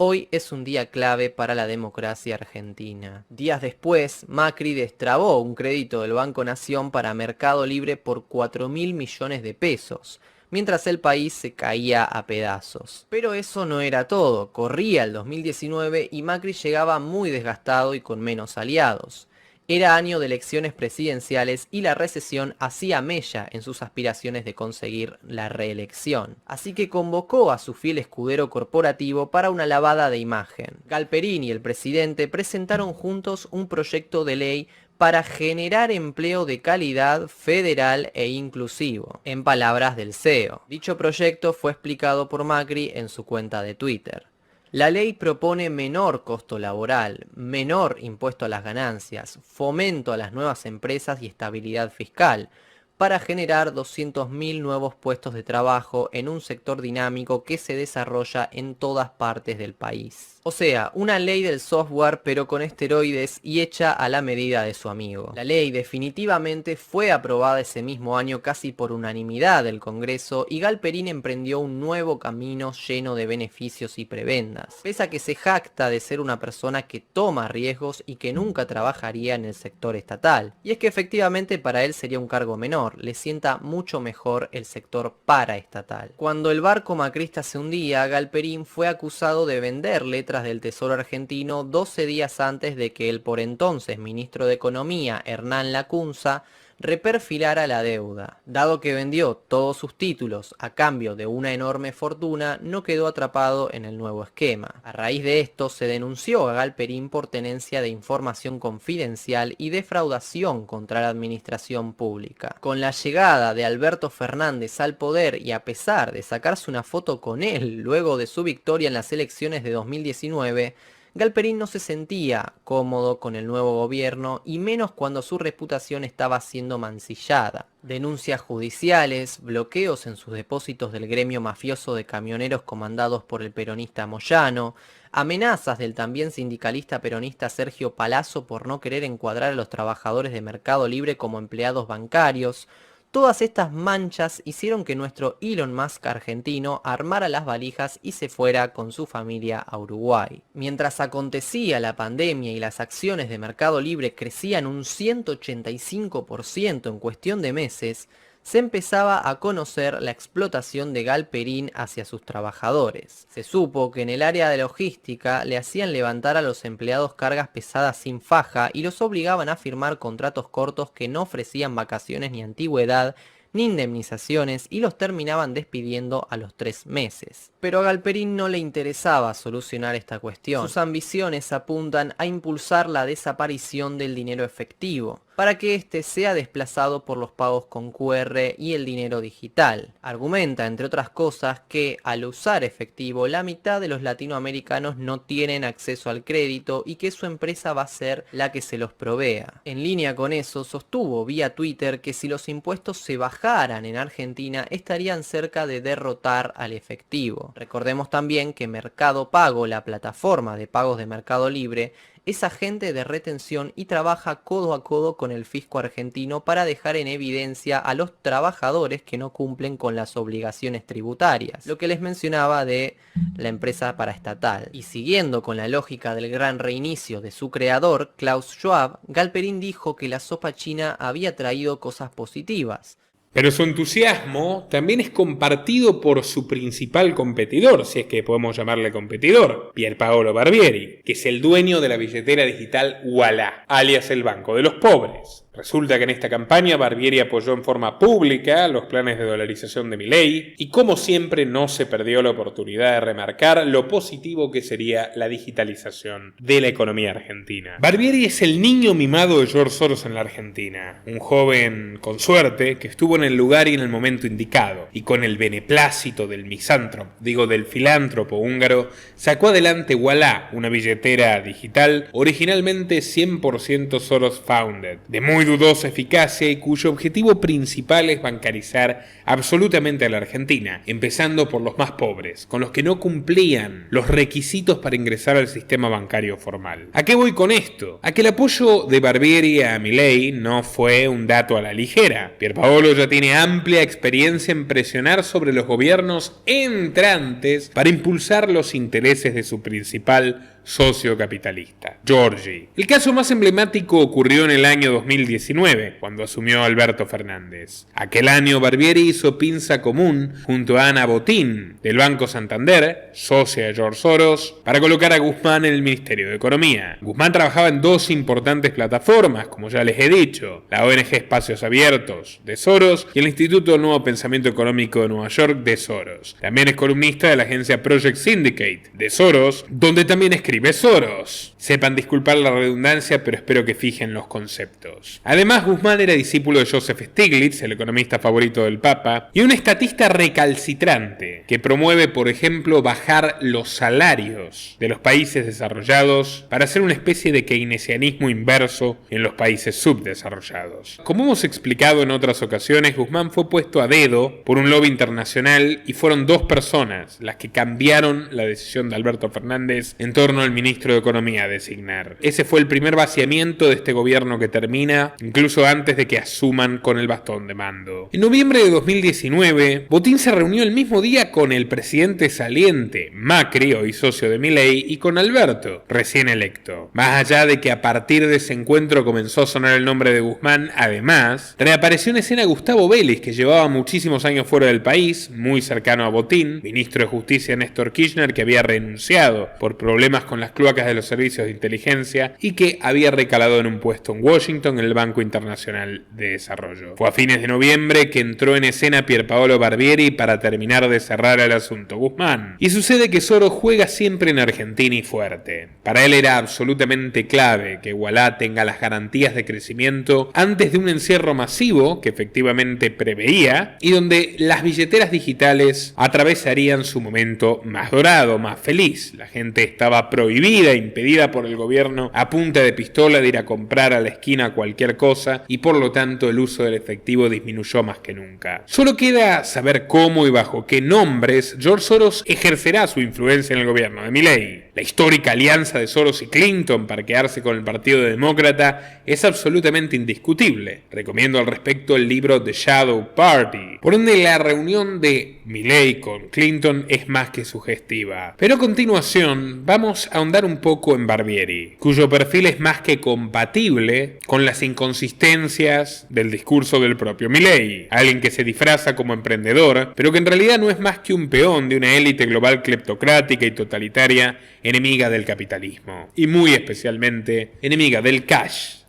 E: Hoy es un día clave para la democracia argentina. Días después, Macri destrabó un crédito del Banco Nación para Mercado Libre por 4.000 millones de pesos, mientras el país se caía a pedazos. Pero eso no era todo, corría el 2019 y Macri llegaba muy desgastado y con menos aliados. Era año de elecciones presidenciales y la recesión hacía mella en sus aspiraciones de conseguir la reelección. Así que convocó a su fiel escudero corporativo para una lavada de imagen. Galperín y el presidente presentaron juntos un proyecto de ley para generar empleo de calidad, federal e inclusivo, en palabras del CEO. Dicho proyecto fue explicado por Macri en su cuenta de Twitter. La ley propone menor costo laboral, menor impuesto a las ganancias, fomento a las nuevas empresas y estabilidad fiscal, para generar 200.000 nuevos puestos de trabajo en un sector dinámico que se desarrolla en todas partes del país. O sea, una ley del software pero con esteroides y hecha a la medida de su amigo. La ley definitivamente fue aprobada ese mismo año casi por unanimidad del Congreso y Galperín emprendió un nuevo camino lleno de beneficios y prebendas. Pese a que se jacta de ser una persona que toma riesgos y que nunca trabajaría en el sector estatal. Y es que efectivamente para él sería un cargo menor, le sienta mucho mejor el sector paraestatal. Cuando el barco macrista se hundía, Galperín fue acusado de vender letras del Tesoro argentino 12 días antes de que el por entonces ministro de Economía, Hernán Lacunza, reperfilara la deuda. Dado que vendió todos sus títulos a cambio de una enorme fortuna, no quedó atrapado en el nuevo esquema. A raíz de esto se denunció a Galperín por tenencia de información confidencial y defraudación contra la administración pública. Con la llegada de Alberto Fernández al poder y a pesar de sacarse una foto con él luego de su victoria en las elecciones de 2019, Galperín no se sentía cómodo con el nuevo gobierno y menos cuando su reputación estaba siendo mancillada. Denuncias judiciales, bloqueos en sus depósitos del gremio mafioso de camioneros comandados por el peronista Moyano, amenazas del también sindicalista peronista Sergio Palazzo por no querer encuadrar a los trabajadores de Mercado Libre como empleados bancarios. Todas estas manchas hicieron que nuestro Elon Musk argentino armara las valijas y se fuera con su familia a Uruguay. Mientras acontecía la pandemia y las acciones de Mercado Libre crecían un 185% en cuestión de meses, se empezaba a conocer la explotación de Galperín hacia sus trabajadores. Se supo que en el área de logística le hacían levantar a los empleados cargas pesadas sin faja y los obligaban a firmar contratos cortos que no ofrecían vacaciones ni antigüedad, ni indemnizaciones y los terminaban despidiendo a los 3 meses. Pero a Galperín no le interesaba solucionar esta cuestión. Sus ambiciones apuntan a impulsar la desaparición del dinero efectivo, para que éste sea desplazado por los pagos con QR y el dinero digital. Argumenta, entre otras cosas, que al usar efectivo, la mitad de los latinoamericanos no tienen acceso al crédito y que su empresa va a ser la que se los provea. En línea con eso, sostuvo vía Twitter que si los impuestos se bajaran en Argentina, estarían cerca de derrotar al efectivo. Recordemos también que Mercado Pago, la plataforma de pagos de Mercado Libre, es agente de retención y trabaja codo a codo con el fisco argentino para dejar en evidencia a los trabajadores que no cumplen con las obligaciones tributarias, lo que les mencionaba de la empresa paraestatal. Y siguiendo con la lógica del gran reinicio de su creador, Klaus Schwab, Galperín dijo que la sopa china había traído cosas positivas.
A: Pero su entusiasmo también es compartido por su principal competidor, si es que podemos llamarle competidor, Pierpaolo Barbieri, que es el dueño de la billetera digital Ualá, alias el Banco de los Pobres. Resulta que en esta campaña Barbieri apoyó en forma pública los planes de dolarización de Milei y como siempre no se perdió la oportunidad de remarcar lo positivo que sería la digitalización de la economía argentina. Barbieri es el niño mimado de George Soros en la Argentina, un joven con suerte que estuvo en el lugar y en el momento indicado y con el beneplácito del del filántropo húngaro, sacó adelante Ualá, una billetera digital originalmente 100% Soros founded, de muy dudosa eficacia y cuyo objetivo principal es bancarizar absolutamente a la Argentina, empezando por los más pobres, con los que no cumplían los requisitos para ingresar al sistema bancario formal. ¿A qué voy con esto? A que el apoyo de Barbieri a Milei no fue un dato a la ligera. Pierpaolo ya tiene amplia experiencia en presionar sobre los gobiernos entrantes para impulsar los intereses de su principal socio capitalista, Giorgi. El caso más emblemático ocurrió en el año 2019, cuando asumió Alberto Fernández. Aquel año Barbieri hizo pinza común junto a Ana Botín, del Banco Santander, socia de George Soros, para colocar a Guzmán en el Ministerio de Economía. Guzmán trabajaba en dos importantes plataformas, como ya les he dicho, la ONG Espacios Abiertos, de Soros, y el Instituto Nuevo Pensamiento Económico de Nueva York, de Soros. También es columnista de la agencia Project Syndicate, de Soros, donde también escribe Soros. Sepan disculpar la redundancia, pero espero que fijen los conceptos. Además, Guzmán era discípulo de Joseph Stiglitz, el economista favorito del Papa, y un estatista recalcitrante, que promueve, por ejemplo, bajar los salarios de los países desarrollados para hacer una especie de keynesianismo inverso en los países subdesarrollados. Como hemos explicado en otras ocasiones, Guzmán fue puesto a dedo por un lobby internacional y fueron dos personas las que cambiaron la decisión de Alberto Fernández en torno al ministro de Economía a designar. Ese fue el primer vaciamiento de este gobierno que termina incluso antes de que asuman con el bastón de mando. En noviembre de 2019, Botín se reunió el mismo día con el presidente saliente, Macri, hoy socio de Milei, y con Alberto, recién electo. Más allá de que a partir de ese encuentro comenzó a sonar el nombre de Guzmán, además, reapareció en escena Gustavo Vélez, que llevaba muchísimos años fuera del país, muy cercano a Botín, ministro de Justicia Néstor Kirchner, que había renunciado por problemas con las cloacas de los servicios de inteligencia y que había recalado en un puesto en Washington en el Banco Internacional de Desarrollo. Fue a fines de noviembre que entró en escena Pierpaolo Barbieri para terminar de cerrar el asunto Guzmán. Y sucede que Soros juega siempre en Argentina y fuerte. Para él era absolutamente clave que Ualá tenga las garantías de crecimiento antes de un encierro masivo que efectivamente preveía y donde las billeteras digitales atravesarían su momento más dorado, más feliz. La gente estaba prohibida, impedida por el gobierno a punta de pistola de ir a comprar a la esquina cualquier cosa y por lo tanto el uso del efectivo disminuyó más que nunca. Solo queda saber cómo y bajo qué nombres George Soros ejercerá su influencia en el gobierno de Milei. La histórica alianza de Soros y Clinton para quedarse con el Partido Demócrata es absolutamente indiscutible. Recomiendo al respecto el libro The Shadow Party, por donde la reunión de Milei con Clinton es más que sugestiva. Pero a continuación vamos a ahondar un poco en Barbieri, cuyo perfil es más que compatible con las inconsistencias del discurso del propio Milei, alguien que se disfraza como emprendedor, pero que en realidad no es más que un peón de una élite global cleptocrática y totalitaria enemiga del capitalismo, y muy especialmente enemiga del cash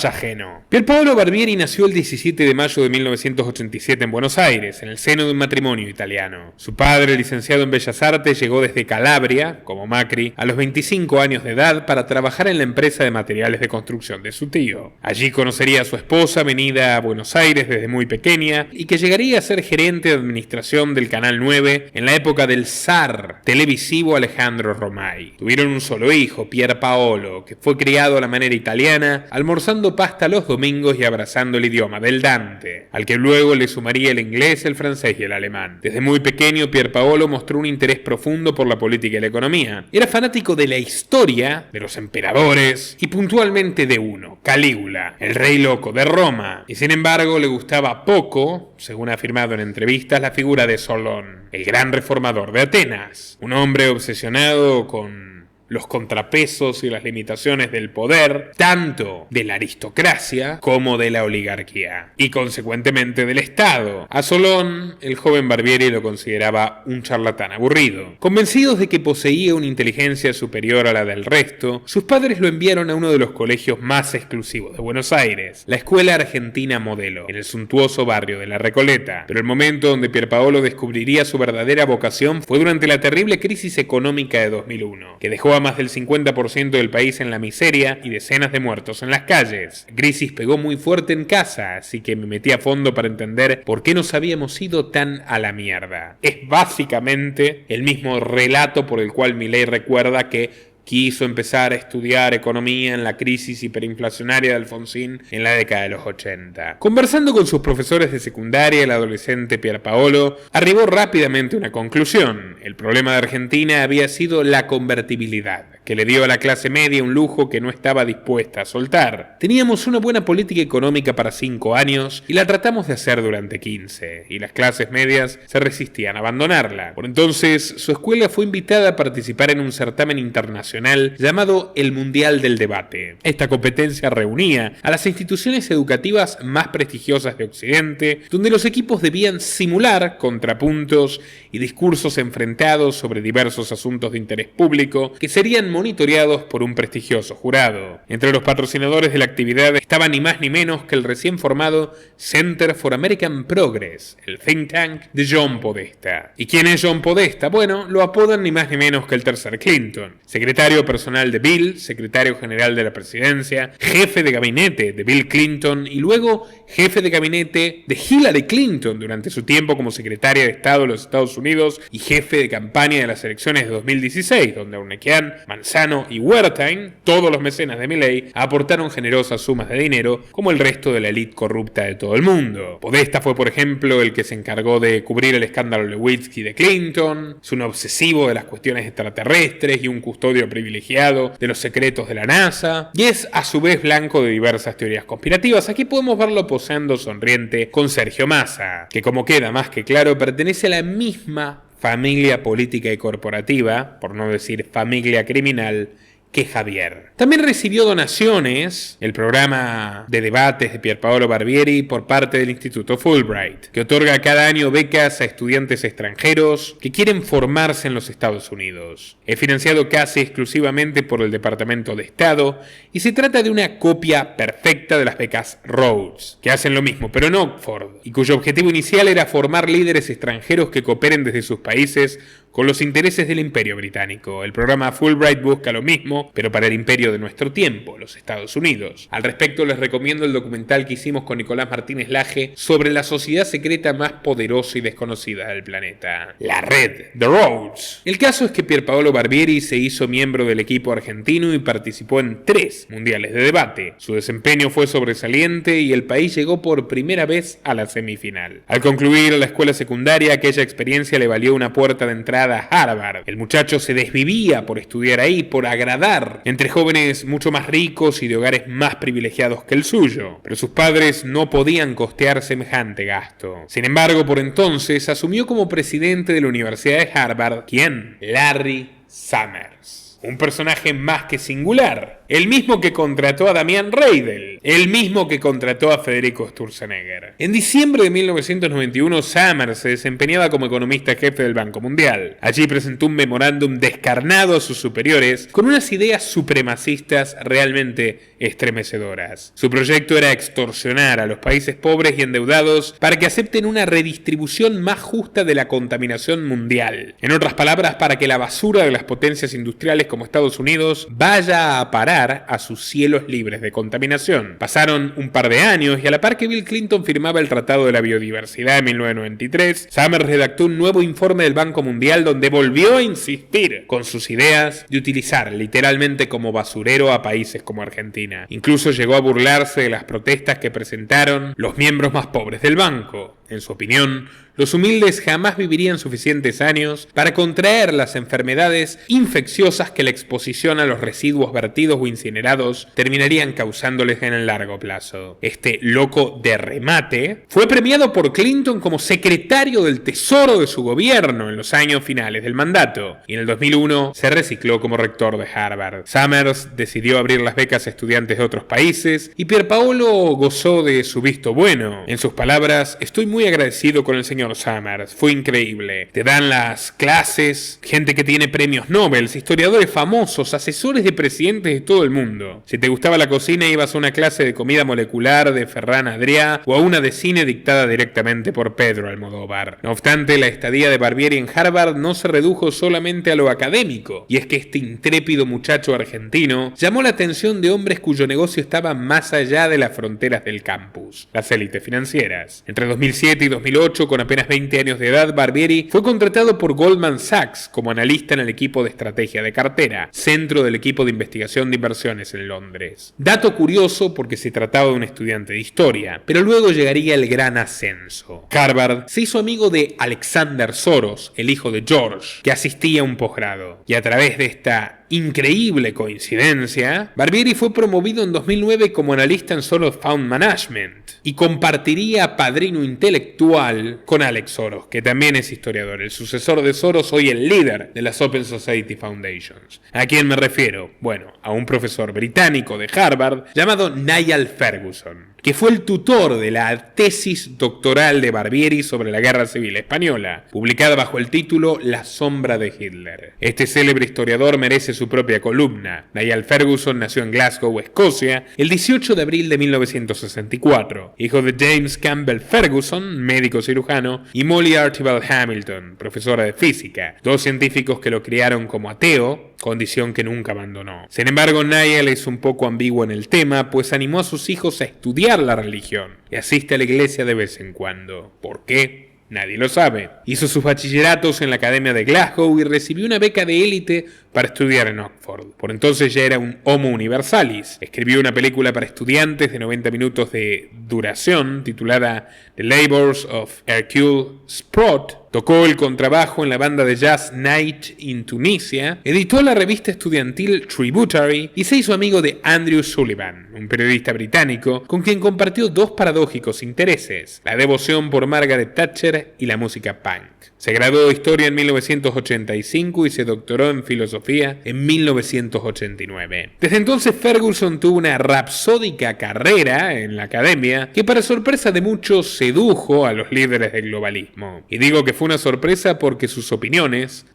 A: ajeno. Pierpaolo Barbieri nació el 17 de mayo de 1987 en Buenos Aires, en el seno de un matrimonio italiano. Su padre, licenciado en Bellas Artes, llegó desde Calabria, como Macri, a los 25 años de edad para trabajar en la empresa de materiales de construcción de su tío. Allí conocería a su esposa, venida a Buenos Aires desde muy pequeña, y que llegaría a ser gerente de administración del Canal 9 en la época del zar televisivo Alejandro Romay. Tuvieron un solo hijo, Pierpaolo, que fue criado a la manera italiana, almorzando pasta los domingos y abrazando el idioma del Dante, al que luego le sumaría el inglés, el francés y el alemán. Desde muy pequeño, Pierpaolo mostró un interés profundo por la política y la economía. Era fanático de la historia, de los emperadores y puntualmente de uno, Calígula, el rey loco de Roma, y sin embargo le gustaba poco, según ha afirmado en entrevistas, la figura de Solón, el gran reformador de Atenas, un hombre obsesionado con los contrapesos y las limitaciones del poder, tanto de la aristocracia como de la oligarquía, y consecuentemente del Estado. A Solón, el joven Barbieri lo consideraba un charlatán aburrido. Convencidos de que poseía una inteligencia superior a la del resto, sus padres lo enviaron a uno de los colegios más exclusivos de Buenos Aires, la Escuela Argentina Modelo, en el suntuoso barrio de La Recoleta. Pero el momento donde Pierpaolo descubriría su verdadera vocación fue durante la terrible crisis económica de 2001, que dejó a más del 50% del país en la miseria y decenas de muertos en las calles. La crisis pegó muy fuerte en casa, así que me metí a fondo para entender por qué nos habíamos ido tan a la mierda. Es básicamente el mismo relato por el cual Milei recuerda que quiso empezar a estudiar economía en la crisis hiperinflacionaria de Alfonsín en la década de los 80. Conversando con sus profesores de secundaria, el adolescente Pierpaolo arribó rápidamente a una conclusión. El problema de Argentina había sido la convertibilidad, que le dio a la clase media un lujo que no estaba dispuesta a soltar. Teníamos una buena política económica para 5 años y la tratamos de hacer durante 15, y las clases medias se resistían a abandonarla. Por entonces, su escuela fue invitada a participar en un certamen internacional llamado el Mundial del Debate. Esta competencia reunía a las instituciones educativas más prestigiosas de Occidente, donde los equipos debían simular contrapuntos y discursos enfrentados sobre diversos asuntos de interés público que serían monitoreados por un prestigioso jurado. Entre los patrocinadores de la actividad estaban ni más ni menos que el recién formado Center for American Progress, el think tank de John Podesta. ¿Y quién es John Podesta? Bueno, lo apodan ni más ni menos que el tercer Clinton. Secretario personal de Bill, secretario general de la presidencia, jefe de gabinete de Bill Clinton y luego jefe de gabinete de Hillary Clinton durante su tiempo como secretaria de Estado de los Estados Unidos y jefe de campaña de las elecciones de 2016, donde Urnequian, Manzano y Wertheim, todos los mecenas de Milley, aportaron generosas sumas de dinero, como el resto de la élite corrupta de todo el mundo. Podesta fue, por ejemplo, el que se encargó de cubrir el escándalo Lewinsky de Clinton, es un obsesivo de las cuestiones extraterrestres y un custodio privilegiado de los secretos de la NASA, y es a su vez blanco de diversas teorías conspirativas. Aquí podemos verlo posando sonriente con Sergio Massa, que, como queda más que claro, pertenece a la misma familia política y corporativa, por no decir familia criminal, que Javier. También recibió donaciones el programa de debates de Pierpaolo Barbieri por parte del Instituto Fulbright, que otorga cada año becas a estudiantes extranjeros que quieren formarse en los Estados Unidos. Es financiado casi exclusivamente por el Departamento de Estado y se trata de una copia perfecta de las becas Rhodes, que hacen lo mismo pero en Oxford, y cuyo objetivo inicial era formar líderes extranjeros que cooperen desde sus países con los intereses del Imperio Británico. El programa Fulbright busca lo mismo, pero para el imperio de nuestro tiempo, los Estados Unidos. Al respecto les recomiendo el documental que hicimos con Nicolás Martínez Laje sobre la sociedad secreta más poderosa y desconocida del planeta, la Red, The Rhodes. El caso es que Pierpaolo Barbieri se hizo miembro del equipo argentino y participó en 3 mundiales de debate. Su desempeño fue sobresaliente y el país llegó por primera vez a la semifinal. Al concluir la escuela secundaria, aquella experiencia le valió una puerta de entrada a Harvard. El muchacho se desvivía por estudiar ahí, por agradar entre jóvenes mucho más ricos y de hogares más privilegiados que el suyo, pero sus padres no podían costear semejante gasto. Sin embargo, por entonces asumió como presidente de la Universidad de Harvard, ¿quién? Larry Summers. Un personaje más que singular, el mismo que contrató a Damián Reidel, el mismo que contrató a Federico Sturzenegger. En diciembre de 1991, Summers se desempeñaba como economista jefe del Banco Mundial. Allí presentó un memorándum descarnado a sus superiores con unas ideas supremacistas realmente estremecedoras. Su proyecto era extorsionar a los países pobres y endeudados para que acepten una redistribución más justa de la contaminación mundial. En otras palabras, para que la basura de las potencias industriales como Estados Unidos vaya a parar a sus cielos libres de contaminación. Pasaron un par de años y a la par que Bill Clinton firmaba el Tratado de la Biodiversidad en 1993, Summers redactó un nuevo informe del Banco Mundial donde volvió a insistir con sus ideas de utilizar literalmente como basurero a países como Argentina. Incluso llegó a burlarse de las protestas que presentaron los miembros más pobres del banco. En su opinión, los humildes jamás vivirían suficientes años para contraer las enfermedades infecciosas que la exposición a los residuos vertidos o incinerados terminarían causándoles en el largo plazo. Este loco de remate fue premiado por Clinton como secretario del Tesoro de su gobierno en los años finales del mandato, y en el 2001 se recicló como rector de Harvard. Summers decidió abrir las becas a estudiantes de otros países y Pierpaolo gozó de su visto bueno. En sus palabras, estoy muy agradecido con el señor Summers, fue increíble. Te dan las clases, gente que tiene premios Nobel, historiadores famosos, asesores de presidentes de todo el mundo. Si te gustaba la cocina, ibas a una clase de comida molecular de Ferran Adrià o a una de cine dictada directamente por Pedro Almodóvar. No obstante, la estadía de Barbieri en Harvard no se redujo solamente a lo académico, y es que este intrépido muchacho argentino llamó la atención de hombres cuyo negocio estaba más allá de las fronteras del campus, las élites financieras. Entre 2007 y 2008, con apenas apenas 20 años de edad, Barbieri fue contratado por Goldman Sachs como analista en el equipo de estrategia de cartera, centro del equipo de investigación de inversiones en Londres. Dato curioso porque se trataba de un estudiante de historia, pero luego llegaría el gran ascenso. Harvard se hizo amigo de Alexander Soros, el hijo de George, que asistía a un posgrado, y a través de esta increíble coincidencia, Barbieri fue promovido en 2009 como analista en Soros Fund Management y compartiría padrino intelectual con Alex Soros, que también es historiador, el sucesor de Soros, hoy el líder de las Open Society Foundations. ¿A quién me refiero? Bueno, a un profesor británico de Harvard llamado Niall Ferguson, que fue el tutor de la tesis doctoral de Barbieri sobre la Guerra Civil Española, publicada bajo el título La sombra de Hitler. Este célebre historiador merece su propia columna. Niall Ferguson nació en Glasgow, Escocia, el 18 de abril de 1964, hijo de James Campbell Ferguson, médico cirujano, y Molly Archibald Hamilton, profesora de física, dos científicos que lo criaron como ateo, condición que nunca abandonó. Sin embargo, Niall es un poco ambiguo en el tema, pues animó a sus hijos a estudiar la religión y asiste a la iglesia de vez en cuando. ¿Por qué? Nadie lo sabe. Hizo sus bachilleratos en la Academia de Glasgow y recibió una beca de élite para estudiar en Oxford. Por entonces ya era un homo universalis. Escribió una película para estudiantes de 90 minutos de duración titulada The Labours of Hercule Sprott. Tocó el contrabajo en la banda de jazz Night in Tunisia, editó la revista estudiantil Tributary y se hizo amigo de Andrew Sullivan, un periodista británico con quien compartió dos paradójicos intereses: la devoción por Margaret Thatcher y la música punk. Se graduó de Historia en 1985 y se doctoró en Filosofía en 1989. Desde entonces Ferguson tuvo una rapsódica carrera en la academia que, para sorpresa de muchos, sedujo a los líderes del globalismo. Y digo que fue una sorpresa porque sus opiniones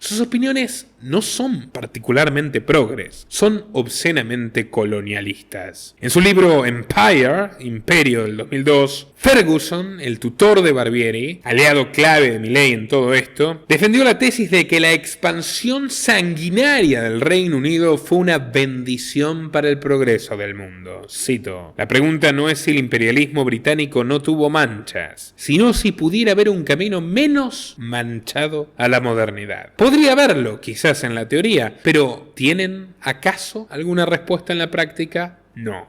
A: no son particularmente progres, son obscenamente colonialistas. En su libro Empire, Imperio del 2002, Ferguson, el tutor de Barbieri, aliado clave de Milley en todo esto, defendió la tesis de que la expansión sanguinaria del Reino Unido fue una bendición para el progreso del mundo. Cito: la pregunta no es si el imperialismo británico no tuvo manchas, sino si pudiera haber un camino menos manchado a la modernidad. Podría haberlo, quizás en la teoría, pero ¿tienen acaso alguna respuesta en la práctica? No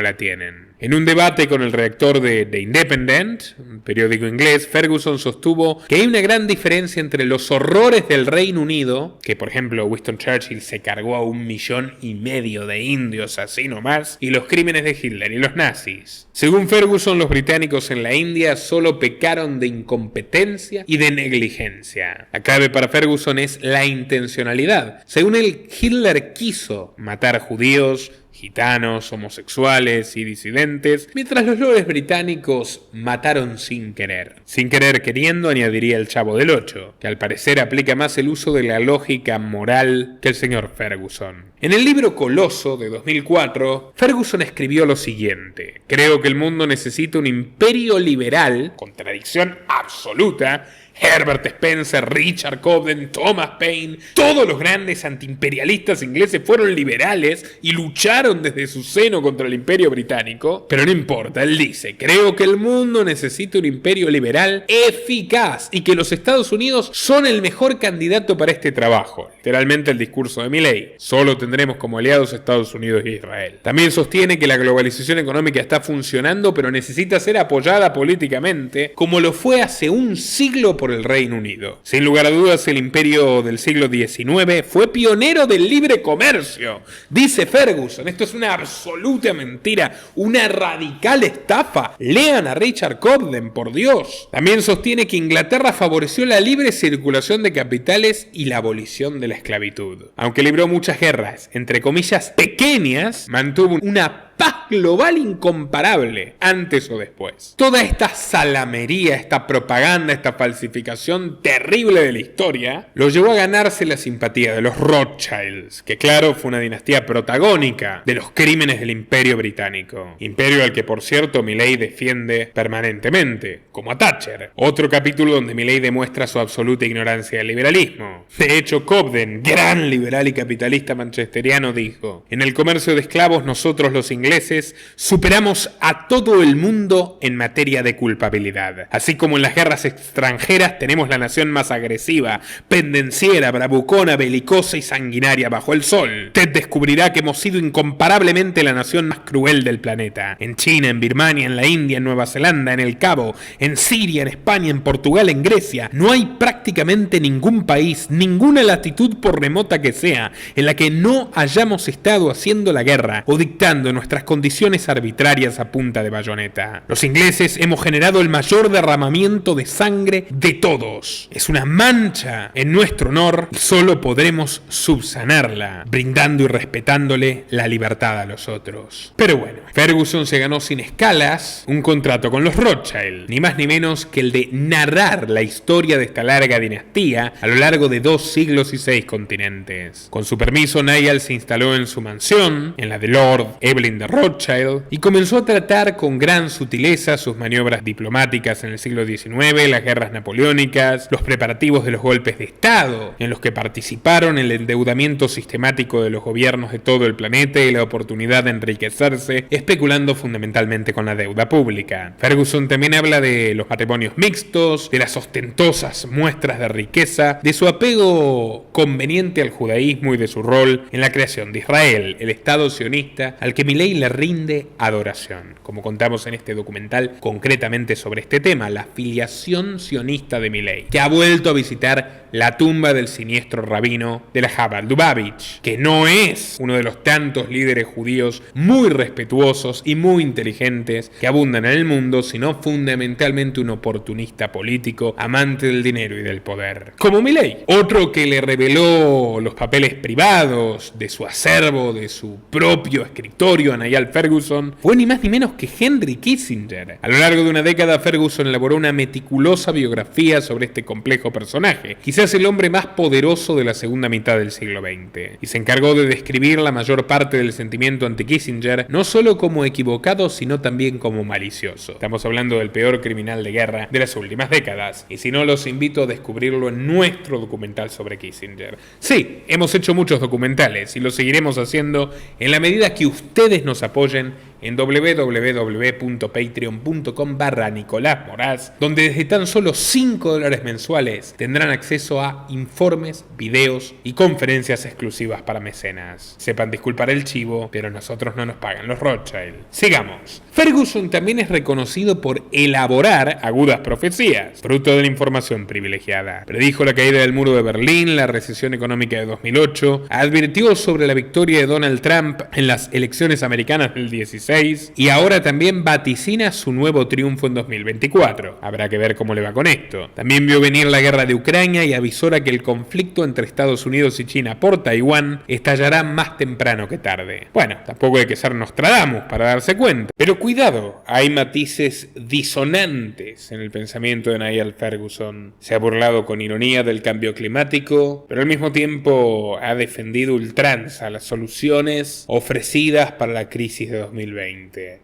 A: la tienen. En un debate con el redactor de The Independent, un periódico inglés, Ferguson sostuvo que hay una gran diferencia entre los horrores del Reino Unido, que por ejemplo Winston Churchill se cargó a 1,5 millones de indios así nomás, y los crímenes de Hitler y los nazis. Según Ferguson, los británicos en la India solo pecaron de incompetencia y de negligencia. La clave para Ferguson es la intencionalidad. Según él, Hitler quiso matar judíos, gitanos, homosexuales y disidentes, mientras los lores británicos mataron sin querer. Sin querer queriendo, añadiría el Chavo del Ocho, que al parecer aplica más el uso de la lógica moral que el señor Ferguson. En el libro Coloso de 2004, Ferguson escribió lo siguiente: creo que el mundo necesita un imperio liberal, contradicción absoluta. Herbert Spencer, Richard Cobden, Thomas Paine, todos los grandes antiimperialistas ingleses fueron liberales y lucharon desde su seno contra el imperio británico. Pero no importa, él dice: creo que el mundo necesita un imperio liberal eficaz y que los Estados Unidos son el mejor candidato para este trabajo. Literalmente el discurso de Milley: solo tendremos como aliados a Estados Unidos y Israel. También sostiene que la globalización económica está funcionando, pero necesita ser apoyada políticamente, como lo fue hace un siglo por el Reino Unido. Sin lugar a dudas, el imperio del siglo XIX fue pionero del libre comercio. Dice Ferguson: esto es una absoluta mentira, una radical estafa. Lean a Richard Cobden, por Dios. También sostiene que Inglaterra favoreció la libre circulación de capitales y la abolición de la esclavitud. Aunque libró muchas guerras, entre comillas, pequeñas, mantuvo una paz global incomparable, antes o después. Toda esta salamería, esta propaganda, esta falsificación terrible de la historia, lo llevó a ganarse la simpatía de los Rothschilds, que claro, fue una dinastía protagónica de los crímenes del Imperio Británico. Imperio al que, por cierto, Milley defiende permanentemente, como a Thatcher. Otro capítulo donde Milley demuestra su absoluta ignorancia del liberalismo. De hecho, Cobden, gran liberal y capitalista manchesteriano, dijo: en el comercio de esclavos nosotros los ingleses ingleses, superamos a todo el mundo en materia de culpabilidad. Así como en las guerras extranjeras tenemos la nación más agresiva, pendenciera, bravucona, belicosa y sanguinaria bajo el sol. Usted descubrirá que hemos sido incomparablemente la nación más cruel del planeta. En China, en Birmania, en la India, en Nueva Zelanda, en el Cabo, en Siria, en España, en Portugal, en Grecia, no hay prácticamente ningún país, ninguna latitud por remota que sea, en la que no hayamos estado haciendo la guerra o dictando nuestras condiciones arbitrarias a punta de bayoneta. Los ingleses hemos generado el mayor derramamiento de sangre de todos. Es una mancha en nuestro honor y solo podremos subsanarla, brindando y respetándole la libertad a los otros. Pero bueno, Ferguson se ganó sin escalas un contrato con los Rothschild, ni más ni menos que el de narrar la historia de esta larga dinastía a lo largo de 2 siglos y 6 continentes. Con su permiso, Niall se instaló en su mansión, en la de Lord Evelyn de Rothschild, y comenzó a tratar con gran sutileza sus maniobras diplomáticas en el siglo XIX, las guerras napoleónicas, los preparativos de los golpes de Estado, en los que participaron el endeudamiento sistemático de los gobiernos de todo el planeta y la oportunidad de enriquecerse, especulando fundamentalmente con la deuda pública. Ferguson también habla de los matrimonios mixtos, de las ostentosas muestras de riqueza, de su apego conveniente al judaísmo y de su rol en la creación de Israel, el Estado sionista al que Milley le rinde adoración. Como contamos en este documental concretamente sobre este tema, la filiación sionista de Milley, que ha vuelto a visitar la tumba del siniestro rabino de la Chabad Lubavitch, que no es uno de los tantos líderes judíos muy respetuosos y muy inteligentes que abundan en el mundo, sino fundamentalmente un oportunista político, amante del dinero y del poder. Como Milley, otro que le reveló los papeles privados de su acervo, de su propio escritorio a Niall Ferguson, fue ni más ni menos que Henry Kissinger. A lo largo de una década, Ferguson elaboró una meticulosa biografía sobre este complejo personaje, quizás el hombre más poderoso de la segunda mitad del siglo XX, y se encargó de describir la mayor parte del sentimiento anti-Kissinger, no solo como equivocado, sino también como malicioso. Estamos hablando del peor criminal de guerra de las últimas décadas, y si no, los invito a descubrirlo en nuestro documental sobre Kissinger. Sí, hemos hecho muchos documentales y lo seguiremos haciendo en la medida que ustedes nos apoyen en www.patreon.com/Nicolás Moraz, donde desde tan solo $5 mensuales tendrán acceso a informes, videos y conferencias exclusivas para mecenas. Sepan disculpar el chivo, pero nosotros no nos pagan los Rothschild. Sigamos. Ferguson también es reconocido por elaborar agudas profecías, fruto de la información privilegiada. Predijo la caída del muro de Berlín, la recesión económica de 2008, advirtió sobre la victoria de Donald Trump en las elecciones americanas del 16 y ahora también vaticina su nuevo triunfo en 2024. Habrá que ver cómo le va con esto. También vio venir la guerra de Ucrania y avisora que el conflicto entre Estados Unidos y China por Taiwán estallará más temprano que tarde. Bueno, tampoco hay que ser Nostradamus para darse cuenta. Pero cuidado, hay matices disonantes en el pensamiento de Niall Ferguson. Se ha burlado con ironía del cambio climático, pero al mismo tiempo ha defendido ultranza las soluciones ofrecidas para la crisis de 2020.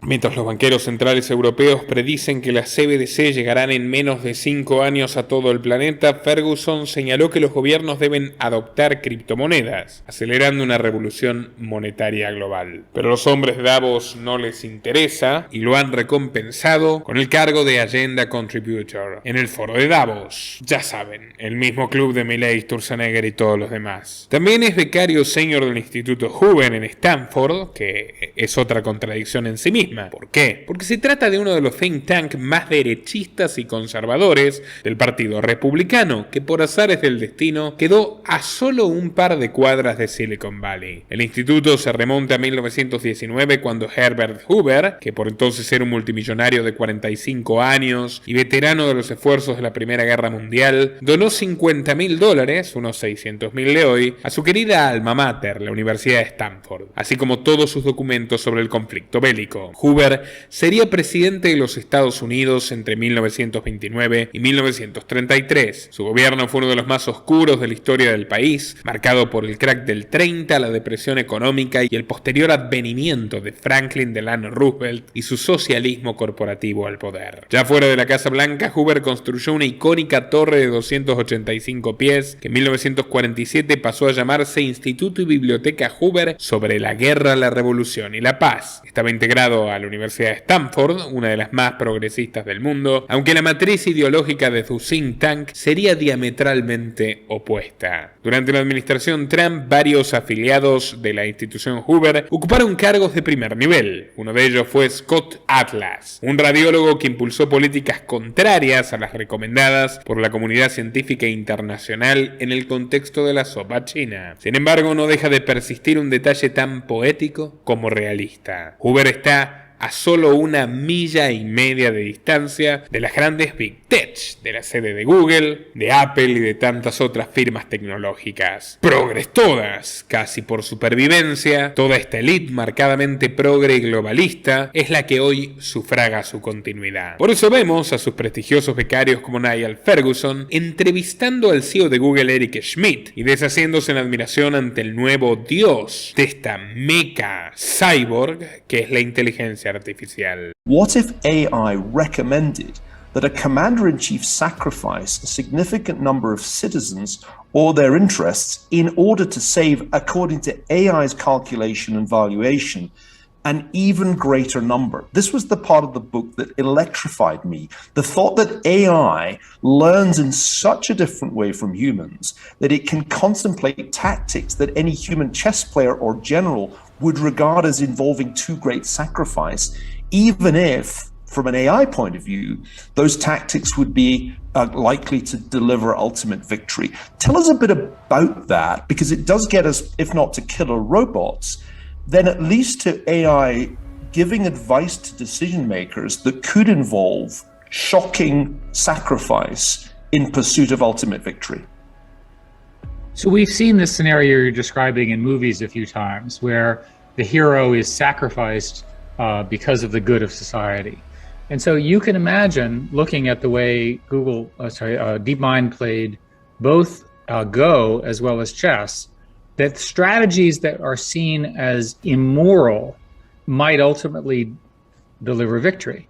A: Mientras los banqueros centrales europeos predicen que las CBDC llegarán en menos de 5 años a todo el planeta, Ferguson señaló que los gobiernos deben adoptar criptomonedas, acelerando una revolución monetaria global. Pero a los hombres de Davos no les interesa y lo han recompensado con el cargo de Agenda Contributor en el foro de Davos. Ya saben, el mismo club de Milley, Sturzenegger y todos los demás. También es becario senior del Instituto Hoover en Stanford, que es otra contradicción en sí misma. ¿Por qué? Porque se trata de uno de los think tank más derechistas y conservadores del Partido Republicano, que por azares del destino quedó a solo un par de cuadras de Silicon Valley. El instituto se remonta a 1919 cuando Herbert Hoover, que por entonces era un multimillonario de 45 años y veterano de los esfuerzos de la Primera Guerra Mundial, donó $50,000, unos 600,000 de hoy, a su querida alma mater, la Universidad de Stanford, así como todos sus documentos sobre el conflicto bélico. Hoover sería presidente de los Estados Unidos entre 1929 y 1933. Su gobierno fue uno de los más oscuros de la historia del país, marcado por el crack del 30, la depresión económica y el posterior advenimiento de Franklin Delano Roosevelt y su socialismo corporativo al poder. Ya fuera de la Casa Blanca, Hoover construyó una icónica torre de 285 pies que en 1947 pasó a llamarse Instituto y Biblioteca Hoover sobre la guerra, la revolución y la paz. Esta estaba integrado a la Universidad de Stanford, una de las más progresistas del mundo, aunque la matriz ideológica de su think tank sería diametralmente opuesta. Durante la administración Trump, varios afiliados de la institución Hoover ocuparon cargos de primer nivel. Uno de ellos fue Scott Atlas, un radiólogo que impulsó políticas contrarias a las recomendadas por la comunidad científica internacional en el contexto de la sopa china. Sin embargo, no deja de persistir un detalle tan poético como realista. Hoover está a solo 1,5 millas de distancia de las grandes Big Tech, de la sede de Google, de Apple y de tantas otras firmas tecnológicas. Progres todas, casi por supervivencia, toda esta élite marcadamente progre y globalista es la que hoy sufraga su continuidad. Por eso vemos a sus prestigiosos becarios como Niall Ferguson entrevistando al CEO de Google, Eric Schmidt, y deshaciéndose en admiración ante el nuevo dios de esta meca cyborg que es la inteligencia artificial.
F: What if AI recommended that a commander-in-chief sacrifice a significant number of citizens or their interests in order to save, according to AI's calculation and valuation, an even greater number? This was the part of the book that electrified me. The thought that AI learns in such a different way from humans that it can contemplate tactics that any human chess player or general would regard as involving too great sacrifice, even if, from an AI point of view, those tactics would be likely to deliver ultimate victory. Tell us a bit about that, because it does get us, if not to killer robots, then at least to AI giving advice to decision makers that could involve shocking sacrifice in pursuit of ultimate victory.
G: So we've seen this scenario you're describing in movies a few times, where the hero is sacrificed because of the good of society. And so you can imagine looking at the way DeepMind played both Go as well as chess, that strategies that are seen as immoral might ultimately deliver victory.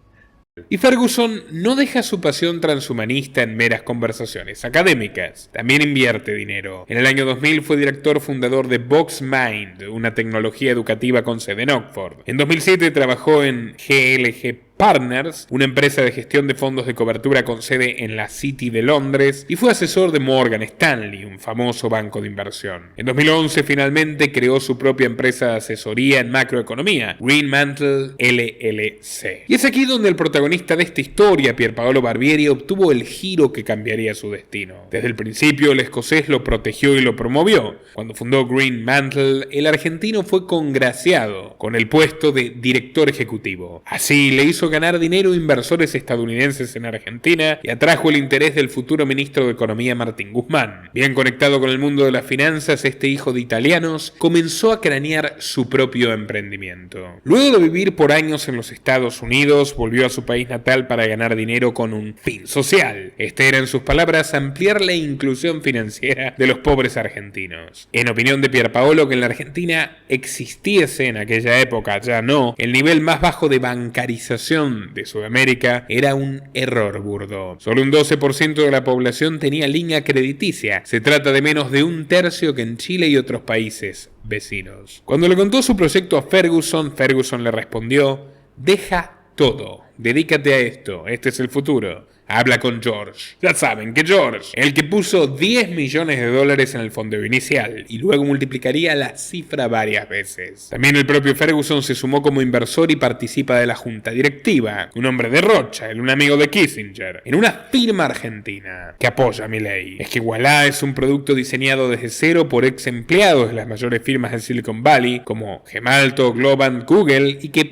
A: Y Ferguson no deja su pasión transhumanista en meras conversaciones académicas, también invierte dinero. En el año 2000 fue director fundador de VoxMind, una tecnología educativa con sede en Oxford. En 2007 trabajó en GLG Partners, una empresa de gestión de fondos de cobertura con sede en la City de Londres, y fue asesor de Morgan Stanley, un famoso banco de inversión. En 2011 finalmente creó su propia empresa de asesoría en macroeconomía, Greenmantle LLC. Y es aquí donde el protagonista de esta historia, Pierpaolo Barbieri, obtuvo el giro que cambiaría su destino. Desde el principio el escocés lo protegió y lo promovió. Cuando fundó Greenmantle, el argentino fue congraciado con el puesto de director ejecutivo. Así le hizo ganar dinero a inversores estadounidenses en Argentina y atrajo el interés del futuro ministro de Economía Martín Guzmán. Bien conectado con el mundo de las finanzas, este hijo de italianos comenzó a cranear su propio emprendimiento. Luego de vivir por años en los Estados Unidos, volvió a su país natal para ganar dinero con un fin social. Este era, en sus palabras, ampliar la inclusión financiera de los pobres argentinos. En opinión de Pierpaolo, que en la Argentina existiese en aquella época, ya no, el nivel más bajo de bancarización de Sudamérica era un error burdo. Solo un 12% de la población tenía línea crediticia. Se trata de menos de 1/3 que en Chile y otros países vecinos. Cuando le contó su proyecto a Ferguson, Ferguson le respondió: deja todo, dedícate a esto, este es el futuro. Habla con George. Ya saben que George, el que puso $10 millones en el fondeo inicial y luego multiplicaría la cifra varias veces. También el propio Ferguson se sumó como inversor y participa de la junta directiva, un hombre de Rothschild, un amigo de Kissinger, en una firma argentina que apoya a Milei. Es que Voilà es un producto diseñado desde cero por ex empleados de las mayores firmas de Silicon Valley como Gemalto, Globant, Google, y que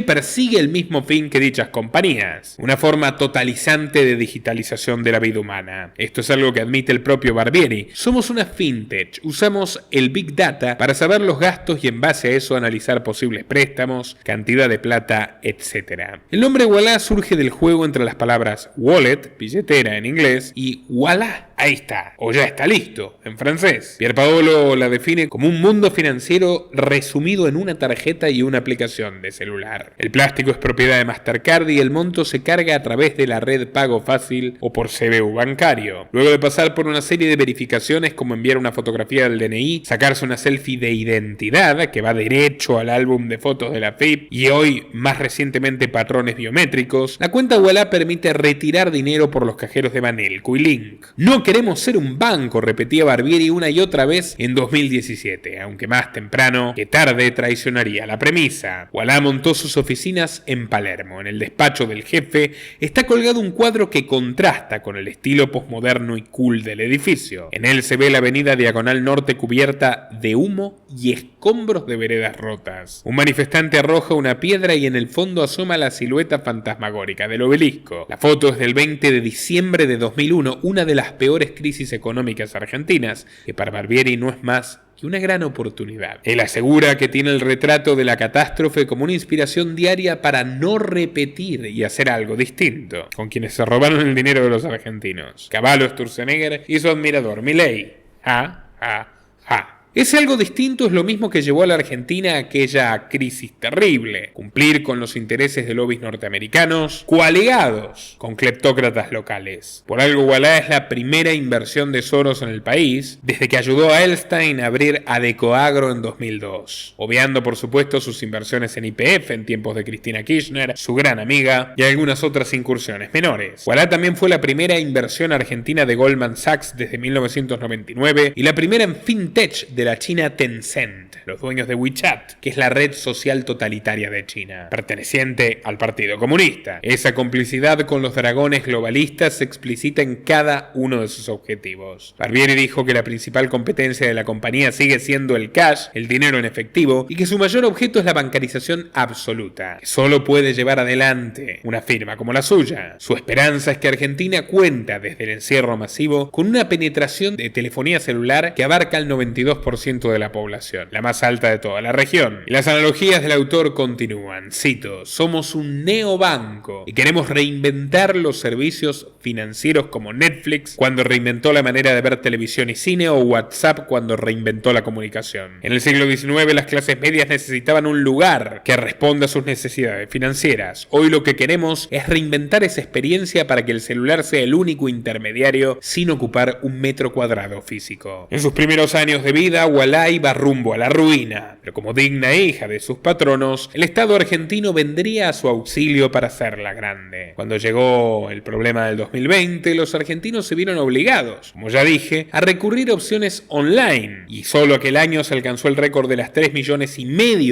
A: persigue el mismo fin que dichas compañías, una forma totalizante de digitalización de la vida humana. Esto es algo que admite el propio Barbieri. Somos una fintech, usamos el Big Data para saber los gastos y en base a eso analizar posibles préstamos, cantidad de plata, etc. El nombre Voilà surge del juego entre las palabras wallet, billetera en inglés, y voilà, ahí está, o ya está listo, en francés. Pierpaolo la define como un mundo financiero resumido en una tarjeta y una aplicación de celular. El plástico es propiedad de Mastercard y el monto se carga a través través de la red Pago Fácil o por CBU bancario. Luego de pasar por una serie de verificaciones como enviar una fotografía del DNI, sacarse una selfie de identidad que va derecho al álbum de fotos de la FIP y hoy más recientemente patrones biométricos, la cuenta Ualá permite retirar dinero por los cajeros de Banelco y Link. No queremos ser un banco, repetía Barbieri una y otra vez en 2017, aunque más temprano que tarde traicionaría la premisa. Ualá montó sus oficinas en Palermo. En el despacho del jefe está colgado un cuadro que contrasta con el estilo posmoderno y cool del edificio. En él se ve la avenida Diagonal Norte cubierta de humo y escombros de veredas rotas. Un manifestante arroja una piedra y en el fondo asoma la silueta fantasmagórica del obelisco. La foto es del 20 de diciembre de 2001, una de las peores crisis económicas argentinas, que para Barbieri no es más que una gran oportunidad. Él asegura que tiene el retrato de la catástrofe como una inspiración diaria para no repetir y hacer algo distinto con quienes se robaron el dinero de los argentinos. Cavallo Sturzenegger y su admirador Milei. Ese algo distinto es lo mismo que llevó a la Argentina a aquella crisis terrible: cumplir con los intereses de lobbies norteamericanos, coaligados con cleptócratas locales. Por algo Ualá es la primera inversión de Soros en el país, desde que ayudó a Elstein a abrir Adecoagro en 2002, obviando por supuesto sus inversiones en YPF en tiempos de Cristina Kirchner, su gran amiga, y algunas otras incursiones menores. Ualá también fue la primera inversión argentina de Goldman Sachs desde 1999 y la primera en fintech de la China Tencent, los dueños de WeChat, que es la red social totalitaria de China, perteneciente al Partido Comunista. Esa complicidad con los dragones globalistas se explicita en cada uno de sus objetivos. Barbieri dijo que la principal competencia de la compañía sigue siendo el cash, el dinero en efectivo, y que su mayor objeto es la bancarización absoluta, que solo puede llevar adelante una firma como la suya. Su esperanza es que Argentina cuenta desde el encierro masivo con una penetración de telefonía celular que abarca el 92% de la población, la más alta de toda la región. Y las analogías del autor continúan, cito: somos un neobanco y queremos reinventar los servicios financieros como Netflix cuando reinventó la manera de ver televisión y cine, o WhatsApp cuando reinventó la comunicación. En el siglo XIX las clases medias necesitaban un lugar que responda a sus necesidades financieras. Hoy lo que queremos es reinventar esa experiencia para que el celular sea el único intermediario sin ocupar un metro cuadrado físico. En sus primeros años de vida, Ualá iba rumbo a la ruina, pero como digna hija de sus patronos, el Estado argentino vendría a su auxilio para hacerla grande. Cuando llegó el problema del 2020, los argentinos se vieron obligados, como ya dije, a recurrir a opciones online, y solo aquel año se alcanzó el récord de las 3,5 millones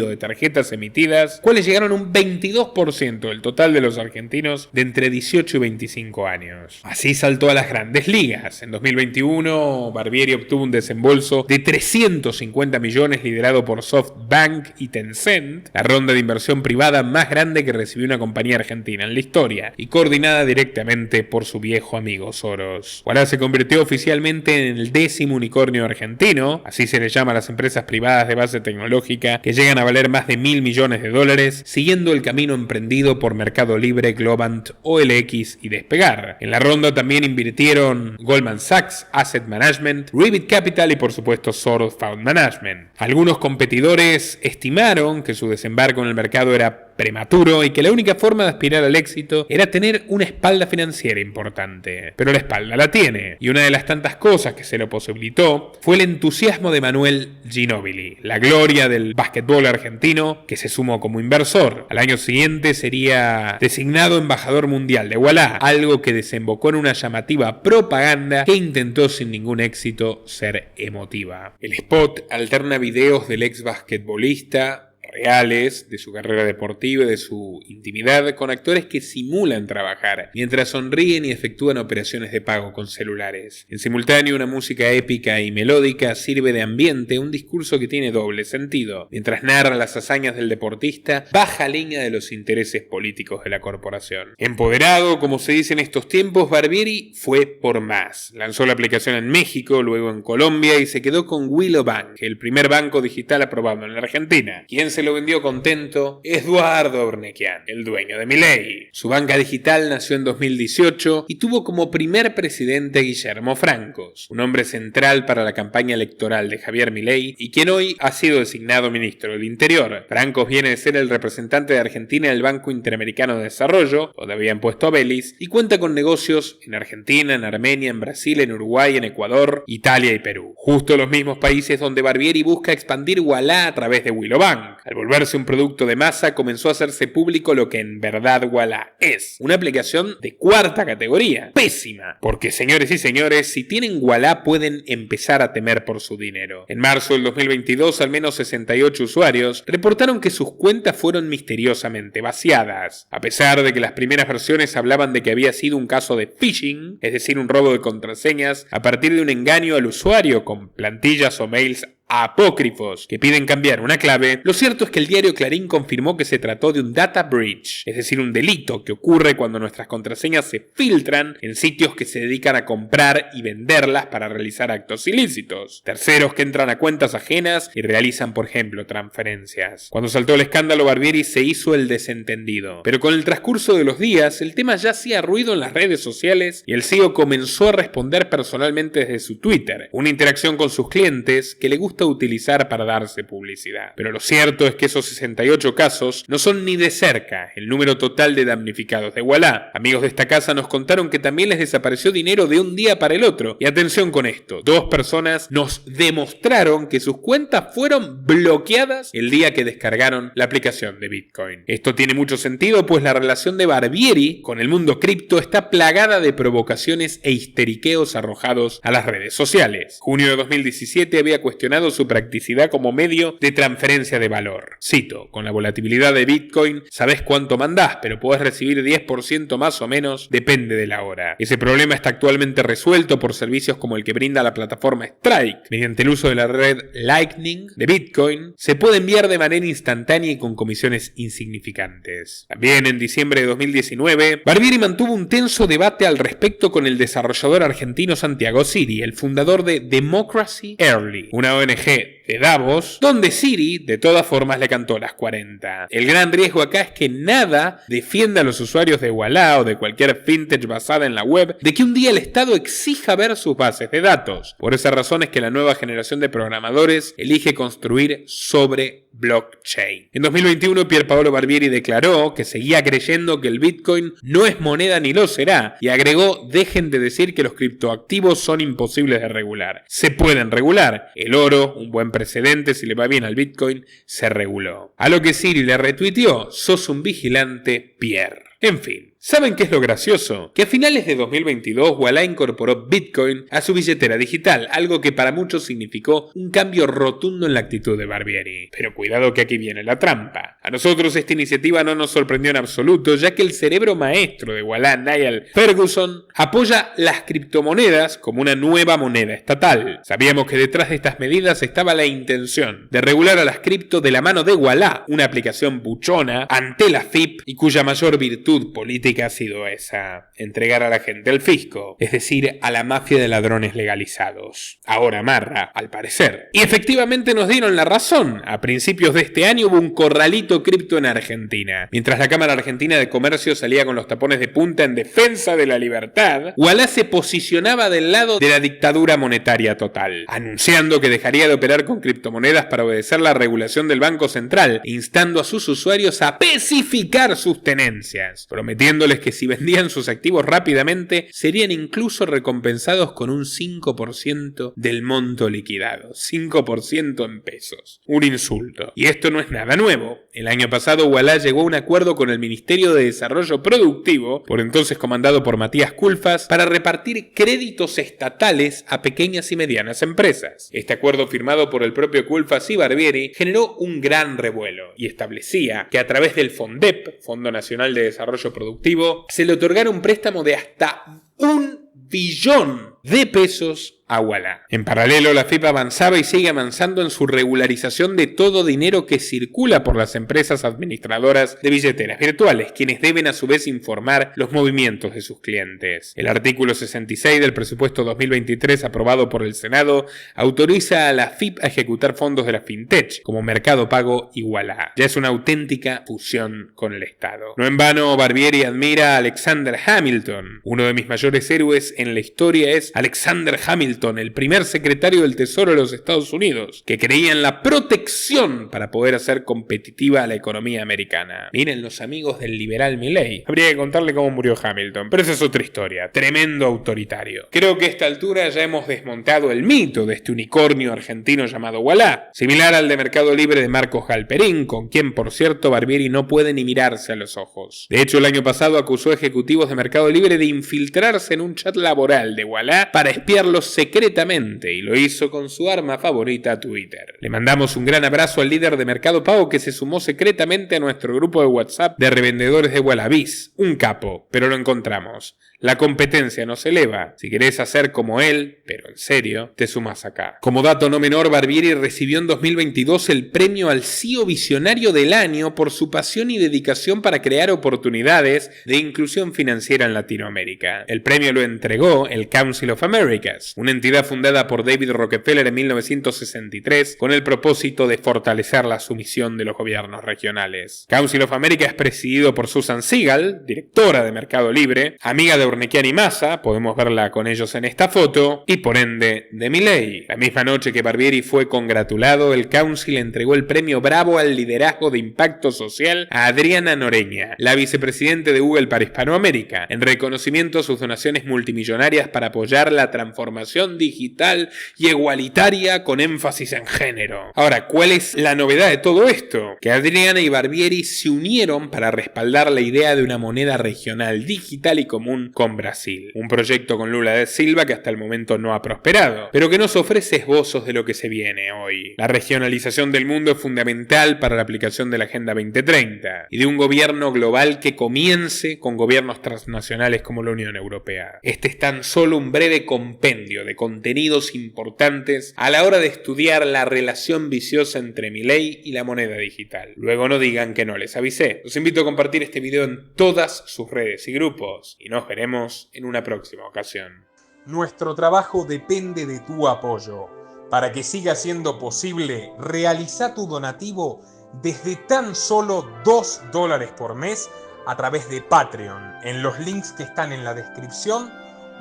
A: de tarjetas emitidas, cuales llegaron a un 22% del total de los argentinos de entre 18 y 25 años. Así saltó a las grandes ligas. En 2021, Barbieri obtuvo un desembolso de 350 millones liderado por SoftBank y Tencent, la ronda de inversión privada más grande que recibió una compañía argentina en la historia, y coordinada directamente por su viejo amigo Soros. Ualá se convirtió oficialmente en el 10º unicornio argentino, así se le llama a las empresas privadas de base tecnológica que llegan a valer más de $1.000 millones, siguiendo el camino emprendido por Mercado Libre, Globant, OLX y Despegar. En la ronda también invirtieron Goldman Sachs Asset Management, Ribbit Capital y por supuesto Soros Fund Management. Algunos competidores estimaron que su desembarco en el mercado era prematuro y que la única forma de aspirar al éxito era tener una espalda financiera importante. Pero la espalda la tiene, y una de las tantas cosas que se lo posibilitó fue el entusiasmo de Manuel Ginóbili, la gloria del básquetbol argentino, que se sumó como inversor. Al año siguiente sería designado embajador mundial de Ualá, algo que desembocó en una llamativa propaganda que intentó sin ningún éxito ser emotiva. El spot alterna videos del ex basquetbolista reales de su carrera deportiva y de su intimidad con actores que simulan trabajar mientras sonríen y efectúan operaciones de pago con celulares. En simultáneo, una música épica y melódica sirve de ambiente a un discurso que tiene doble sentido. Mientras narra las hazañas del deportista, baja línea de los intereses políticos de la corporación. Empoderado, como se dice en estos tiempos, Barbieri fue por más. Lanzó la aplicación en México, luego en Colombia y se quedó con Willow Bank, el primer banco digital aprobado en la Argentina. ¿Quién se lo lo vendió contento Eduardo Ornequian, el dueño de Milei. Su banca digital nació en 2018 y tuvo como primer presidente Guillermo Francos, un hombre central para la campaña electoral de Javier Milei y quien hoy ha sido designado ministro del Interior. Francos viene de ser el representante de Argentina en el Banco Interamericano de Desarrollo, donde habían puesto a Belis, y cuenta con negocios en Argentina, en Armenia, en Brasil, en Uruguay, en Ecuador, Italia y Perú. Justo los mismos países donde Barbieri busca expandir Ualá a través de Willow Bank. Al volverse un producto de masa, comenzó a hacerse público lo que en verdad Ualá es: una aplicación de cuarta categoría. Pésima. Porque, señores y señores, si tienen Ualá pueden empezar a temer por su dinero. En marzo del 2022, al menos 68 usuarios reportaron que sus cuentas fueron misteriosamente vaciadas. A pesar de que las primeras versiones hablaban de que había sido un caso de phishing, es decir, un robo de contraseñas a partir de un engaño al usuario con plantillas o mails apócrifos que piden cambiar una clave, lo cierto es que el diario Clarín confirmó que se trató de un data breach, es decir, un delito que ocurre cuando nuestras contraseñas se filtran en sitios que se dedican a comprar y venderlas para realizar actos ilícitos. Terceros que entran a cuentas ajenas y realizan, por ejemplo, transferencias. Cuando saltó el escándalo, Barbieri se hizo el desentendido. Pero con el transcurso de los días, el tema ya hacía ruido en las redes sociales y el CEO comenzó a responder personalmente desde su Twitter, una interacción con sus clientes que le gusta utilizar para darse publicidad. Pero lo cierto es que esos 68 casos no son ni de cerca el número total de damnificados de Ualá. Amigos de esta casa nos contaron que también les desapareció dinero de un día para el otro. Y atención con esto, 2 personas nos demostraron que sus cuentas fueron bloqueadas el día que descargaron la aplicación de Bitcoin. Esto tiene mucho sentido, pues la relación de Barbieri con el mundo cripto está plagada de provocaciones e histeriqueos arrojados a las redes sociales. Junio de 2017 había cuestionado su practicidad como medio de transferencia de valor. Cito: con la volatilidad de Bitcoin, sabes cuánto mandás, pero podés recibir 10% más o menos, depende de la hora. Ese problema está actualmente resuelto por servicios como el que brinda la plataforma Strike. Mediante el uso de la red Lightning de Bitcoin, se puede enviar de manera instantánea y con comisiones insignificantes. También en diciembre de 2019, Barbieri mantuvo un tenso debate al respecto con el desarrollador argentino Santiago Siri, el fundador de Democracy Early, una ONG de Davos, donde Siri de todas formas le cantó las 40. El gran riesgo acá es que nada defienda a los usuarios de Ualá o de cualquier fintech basada en la web de que un día el Estado exija ver sus bases de datos. Por esa razón es que la nueva generación de programadores elige construir sobre blockchain. En 2021, Pierpaolo Barbieri declaró que seguía creyendo que el Bitcoin no es moneda ni lo será, y agregó: dejen de decir que los criptoactivos son imposibles de regular. Se pueden regular. El oro, un buen precedente si le va bien al Bitcoin, se reguló. A lo que Siri le retuiteó: sos un vigilante, Pierre. En fin, ¿saben qué es lo gracioso? Que a finales de 2022 Ualá incorporó Bitcoin a su billetera digital, algo que para muchos significó un cambio rotundo en la actitud de Barbieri. Pero cuidado que aquí viene la trampa. A nosotros esta iniciativa no nos sorprendió en absoluto, ya que el cerebro maestro de Ualá, Niall Ferguson, apoya las criptomonedas como una nueva moneda estatal. Sabíamos que detrás de estas medidas estaba la intención de regular a las cripto de la mano de Ualá, una aplicación buchona ante la FIP y cuya mayor virtud política ha sido esa: entregar a la gente al fisco, es decir, a la mafia de ladrones legalizados. Ahora amarra, al parecer. Y efectivamente nos dieron la razón. A principios de este año hubo un corralito cripto en Argentina. Mientras la Cámara Argentina de Comercio salía con los tapones de punta en defensa de la libertad, Ualá se posicionaba del lado de la dictadura monetaria total, anunciando que dejaría de operar con criptomonedas para obedecer la regulación del Banco Central, instando a sus usuarios a especificar sus tenencias, prometiéndoles que si vendían sus activos rápidamente serían incluso recompensados con un 5% del monto liquidado. 5% en pesos. Un insulto. Y esto no es nada nuevo. El año pasado Ualá llegó a un acuerdo con el Ministerio de Desarrollo Productivo, por entonces comandado por Matías Culfas, para repartir créditos estatales a pequeñas y medianas empresas. Este acuerdo, firmado por el propio Culfas y Barbieri, generó un gran revuelo y establecía que a través del FONDEP, Fondo Nacional de Desarrollo Productivo, se le otorgara un préstamo de hasta $1 billón de pesos a Ualá. En paralelo, la FIP avanzaba y sigue avanzando en su regularización de todo dinero que circula por las empresas administradoras de billeteras virtuales, quienes deben a su vez informar los movimientos de sus clientes. El artículo 66 del presupuesto 2023 aprobado por el Senado autoriza a la FIP a ejecutar fondos de la FinTech como Mercado Pago y Ualá. Ya es una auténtica fusión con el Estado. No en vano, Barbieri admira a Alexander Hamilton. Uno de mis mayores héroes en la historia es Alexander Hamilton, el primer secretario del Tesoro de los Estados Unidos, que creía en la protección para poder hacer competitiva a la economía americana. Miren los amigos del liberal Milley. Habría que contarle cómo murió Hamilton, pero esa es otra historia. Tremendo autoritario. Creo que a esta altura ya hemos desmontado el mito de este unicornio argentino llamado Ualá, similar al de Mercado Libre de Marcos Galperín, con quien, por cierto, Barbieri no puede ni mirarse a los ojos. De hecho, el año pasado acusó a ejecutivos de Mercado Libre de infiltrarse en un chat laboral de Ualá para espiarlos secretamente, y lo hizo con su arma favorita, Twitter. Le mandamos un gran abrazo al líder de Mercado Pago que se sumó secretamente a nuestro grupo de WhatsApp de revendedores de Wallabies. Un capo, pero lo encontramos. La competencia nos eleva. Si querés hacer como él, pero en serio, te sumás acá. Como dato no menor, Barbieri recibió en 2022 el premio al CEO Visionario del Año por su pasión y dedicación para crear oportunidades de inclusión financiera en Latinoamérica. El premio lo entregó el Council of Americas, una entidad fundada por David Rockefeller en 1963 con el propósito de fortalecer la sumisión de los gobiernos regionales. Council of America es presidido por Susan Siegel, directora de Mercado Libre, amiga de Urnequian y Massa, podemos verla con ellos en esta foto, y por ende de Milei. La misma noche que Barbieri fue congratulado, el Council entregó el premio Bravo al liderazgo de impacto social a Adriana Noreña, la vicepresidente de Google para Hispanoamérica, en reconocimiento a sus donaciones multimillonarias para apoyar la transformación digital y igualitaria con énfasis en género. Ahora, ¿cuál es la novedad de todo esto? Que Adriana y Barbieri se unieron para respaldar la idea de una moneda regional, digital y común con Brasil. Un proyecto con Lula da Silva que hasta el momento no ha prosperado, pero que nos ofrece esbozos de lo que se viene hoy. La regionalización del mundo es fundamental para la aplicación de la Agenda 2030 y de un gobierno global que comience con gobiernos transnacionales como la Unión Europea. Este es tan solo un breve compendio de contenidos importantes a la hora de estudiar la relación viciosa entre Milei y la moneda digital. Luego no digan que no les avisé. Los invito a compartir este video en todas sus redes y grupos y nos veremos en una próxima ocasión.
H: Nuestro trabajo depende de tu apoyo. Para que siga siendo posible, realiza tu donativo desde tan solo $2 por mes a través de Patreon, en los links que están en la descripción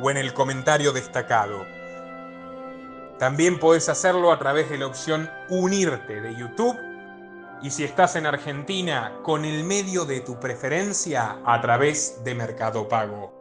H: o en el comentario destacado. También podés hacerlo a través de la opción Unirte de YouTube, y si estás en Argentina, con el medio de tu preferencia a través de Mercado Pago.